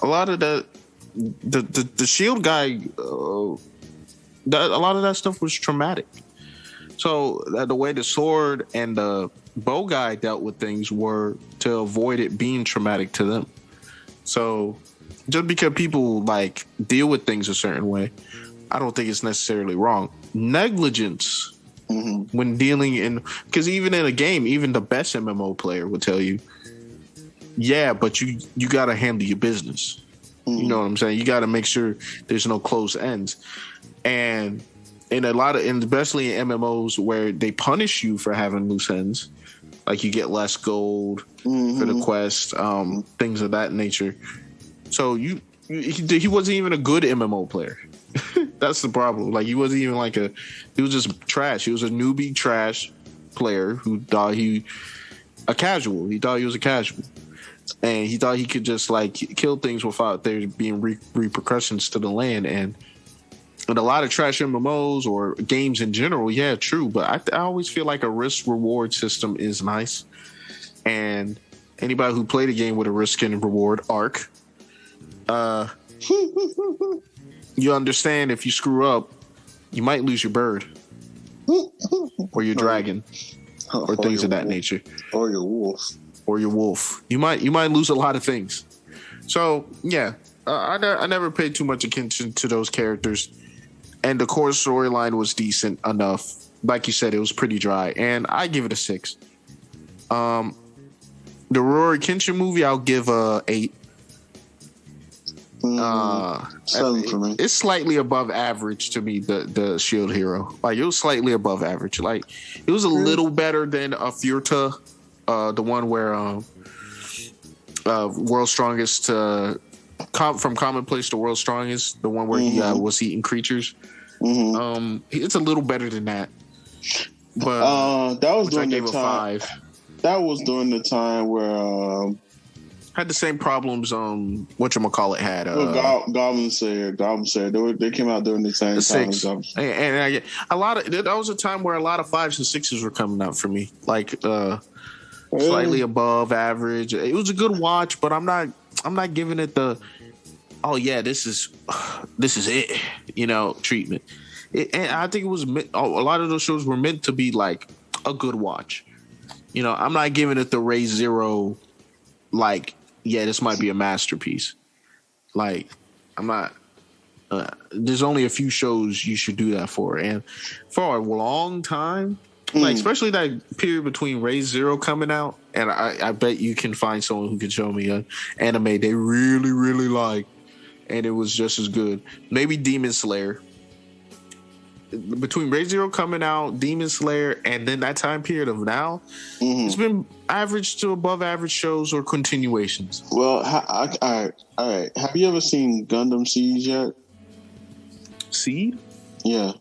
A: a lot of the shield guy, a lot of that stuff was traumatic. So the way the sword and the bow guy dealt with things were to avoid it being traumatic to them. So just because people like deal with things a certain way, I don't think it's necessarily wrong. Negligence when dealing in, because even in a game, even the best MMO player will tell you, yeah, but you got to handle your business. You know what I'm saying? You got to make sure there's no close ends. And in especially in MMOs where they punish you for having loose ends, like you get less gold for the quest, things of that nature. So he wasn't even a good MMO player. That's the problem. Like, he wasn't even he was just trash. He was a newbie trash player who thought a casual. He thought he was a casual. And he thought he could just like kill things without there being repercussions to the land. And a lot of trash MMOs or games in general, yeah, true. But I always feel like a risk reward system is nice. And anybody who played a game with a risk and reward arc, you understand if you screw up, you might lose your bird or your dragon or things of that nature,
B: or your wolf.
A: You might lose a lot of things. So yeah, I never paid too much attention to those characters, and the core storyline was decent enough. Like you said, it was pretty dry, and I give it a 6. The Rory Kenshin movie, I'll give a 8.
B: 7 for me.
A: It's slightly above average to me. The Shield Hero, like, it was slightly above average. Like, it was a little better than a Furta. The one where World's Strongest from Commonplace to World's Strongest, the one where he was eating creatures. It's a little better than that. But
B: that was during
A: I gave
B: the time.
A: 5.
B: That was during the time where
A: had the same problems. Whatchamacallit had.
B: Goblin Slayer. They came out during the same time.
A: 6. And I get a lot of that was a time where a lot of 5s and 6s were coming out for me. Like. Slightly above average. It was a good watch, but I'm not giving it the this is it, treatment. And I think it was a lot of those shows were meant to be like a good watch. I'm not giving it the Ray Zero, like, yeah, this might be a masterpiece. Like, I'm not. There's only a few shows you should do that for, and for a long time. Like, especially that period between Raise Zero coming out, and I bet you can find someone who can show me an anime they really, really like, and it was just as good. Maybe Demon Slayer. Between Raise Zero coming out, Demon Slayer, and then that time period of now, it's been average to above average shows or continuations.
B: Well, all right. Have you ever seen Gundam Seed yet?
A: Seed?
B: Yeah.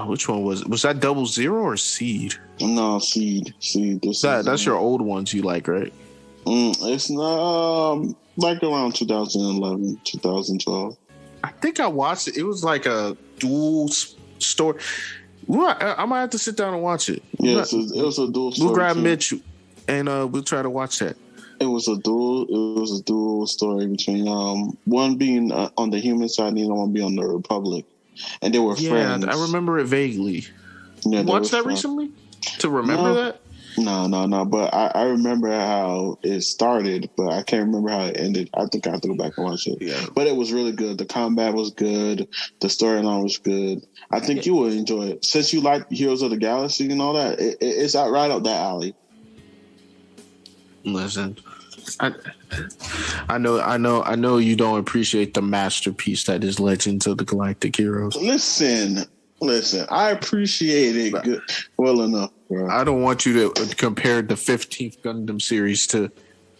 A: Which one was it? Was that 00 or Seed?
B: No, Seed.
A: That's your old ones you like, right?
B: It's not like around 2011, 2012.
A: I think I watched it. It was like a dual story. I might have to sit down and watch it.
B: Yeah, it was a dual story.
A: We'll grab Mitch and we'll try to watch that.
B: It was a dual story between one being on the human side and the other one being on the Republic, and they were friends.
A: I remember it vaguely.
B: Yeah,
A: you watched that recently to remember that?
B: No. But I remember how it started, but I can't remember how it ended. I think I have to go back and watch it.
A: Yeah.
B: But it was really good. The combat was good. The storyline was good. I think you will enjoy it. Since you like Heroes of the Galaxy and all that, it's out right up that alley.
A: Listen, I know you don't appreciate the masterpiece that is Legends of the Galactic Heroes.
B: Listen, I appreciate it good, well enough, bro.
A: I don't want you to compare the 15th Gundam series to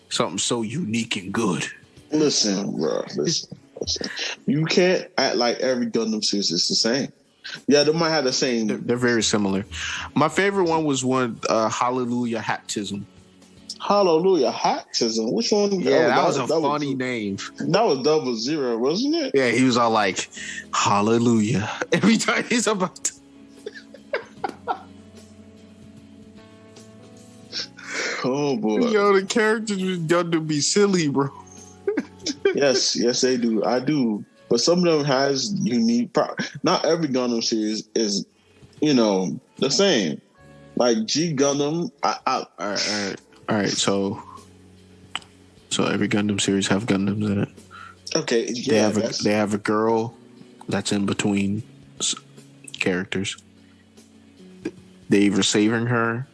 A: something so unique and good.
B: Listen, bro. Listen. You can't act like every Gundam series is the same. Yeah, they might have the same.
A: They're very similar. My favorite one was Hallelujah Haptism.
B: Hallelujah Haptism. Which one?
A: Yeah, that was a funny name.
B: That was 00, wasn't it?
A: Yeah, he was all like, Hallelujah. Every time he's about to.
B: Oh, boy.
A: Yo, the characters was done to be silly, bro.
B: Yes, they do. I do. But some of them has unique... Not every Gundam series is, the same. Like G Gundam...
A: All right, so every Gundam series have Gundams in it.
B: Okay, yeah.
A: They have a girl that's in between characters. They either saving her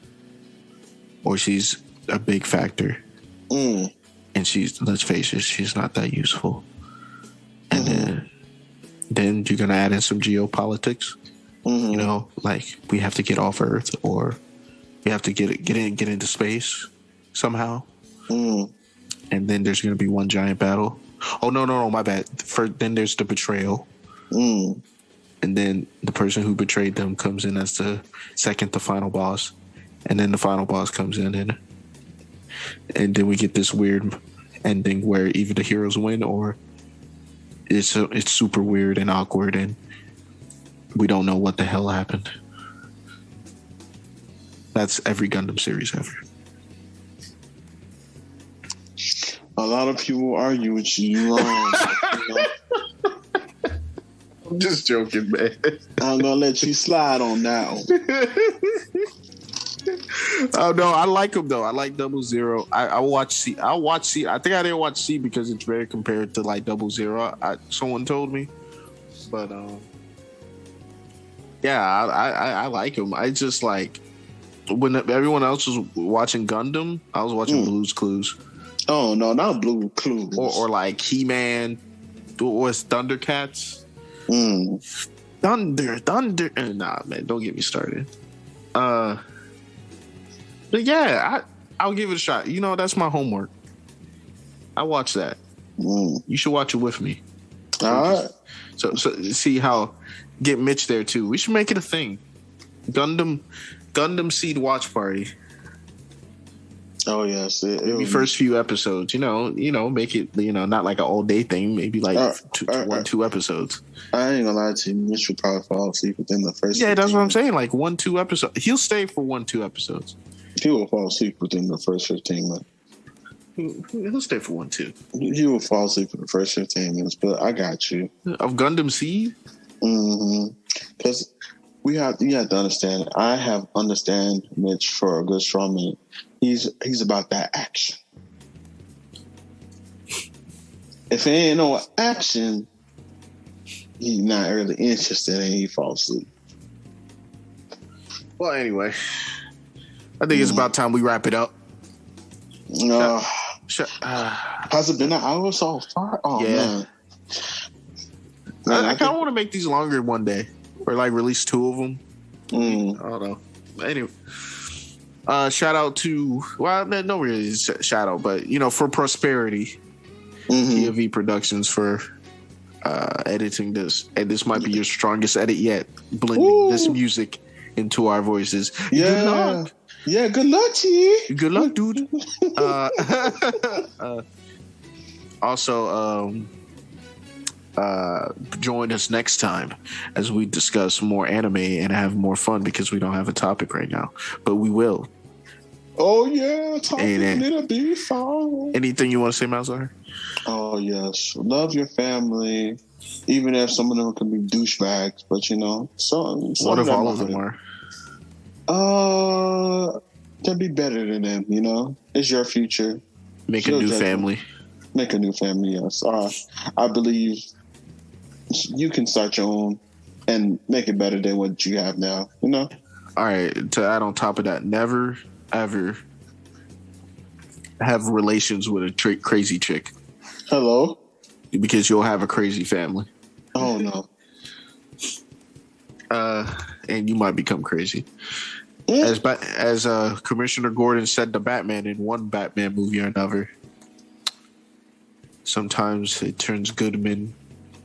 A: or she's a big factor. And let's face it, she's not that useful. And then you're gonna add in some geopolitics. Like we have to get off Earth or we have to get into space somehow. And then there's gonna be one giant battle. Oh no, my bad. Then there's the betrayal. And then the person who betrayed them comes in as the final boss. And then the final boss comes in and then we get this weird ending where either the heroes win or it's super weird and awkward and we don't know what the hell happened. That's every Gundam series ever.
B: A lot of people argue with you.
A: I'm just joking, man.
B: I'm gonna let you slide on that one.
A: Oh no, I like him though. I like 00. I watch C. I watch C. I think I didn't watch C because it's very compared to like 00. Someone told me, but yeah, I like him. I just like when everyone else was watching Gundam, I was watching Blue's Clues.
B: Oh no, not Blue Clues.
A: Or like He-Man, or Thundercats. Thunder. Nah, man, don't get me started. But yeah, I'll give it a shot. That's my homework. I watch that. You should watch it with me.
B: All right.
A: So see how get Mitch there too. We should make it a thing. Gundam Seed Watch Party.
B: Oh yes,
A: maybe first few episodes. Make it not like an all day thing. Maybe like 1-2 episodes.
B: I ain't gonna lie to you. Mitch would probably fall asleep within the first.
A: Yeah, that's what I'm saying. Like 1-2 episodes. He'll stay for 1-2 episodes.
B: He will fall asleep within the first 15 minutes.
A: He'll stay for 1-2.
B: He will fall asleep in the first 15 minutes, but I got you.
A: Of Gundam Seed?
B: Because you have to understand, I have understand Mitch for a good strong minute. He's about that action. If it ain't no action, he's not really interested and he falls asleep.
A: Well, anyway, I think it's about time we wrap it up.
B: Has it been an hour so far? Oh, yeah. Man.
A: I kind of want to make these longer one day, or like release 2 of them. I don't know. Anyway, shout out to no really shout out, but for Prosperity, POV Productions for editing this, and this might be your strongest edit yet, blending this music into our voices.
B: Yeah.
A: Good luck.
B: Yeah, good luck to you.
A: Good luck, dude. Also, join us next time as we discuss more anime and have more fun because we don't have a topic right now, but we will.
B: Oh yeah,
A: Ain't it?
B: it'll be fine.
A: Anything you want to say, Malzahar?
B: Oh yes, love your family, even if some of them can be douchebags. But you know, some
A: What
B: of
A: if
B: them
A: all of them are?
B: Then be better than them. You know, it's your future.
A: Make a new family.
B: Make a new family. Yes, I believe you can start your own and make it better than what you have now. You know.
A: All right. To add on top of that, never ever have relations with a crazy chick.
B: Hello.
A: Because you'll have a crazy family.
B: Oh no.
A: And you might become crazy.
B: Yeah.
A: As Commissioner Gordon said to Batman in one Batman movie or another, sometimes it turns good men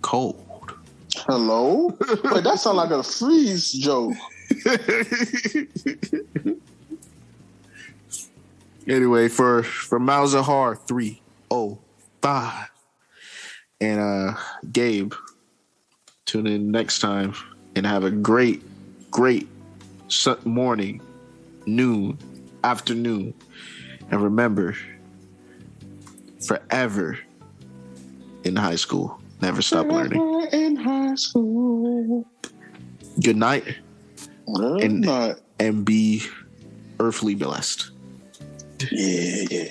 A: cold.
B: Hello? Wait, that sounds like a freeze joke.
A: Anyway, for Malzahar 305 and Gabe, tune in next time and have a great morning, noon, afternoon, and remember, forever in high school, never stop learning.
B: In high school.
A: Good night.
B: Good night.
A: And be earthly blessed.
B: Yeah.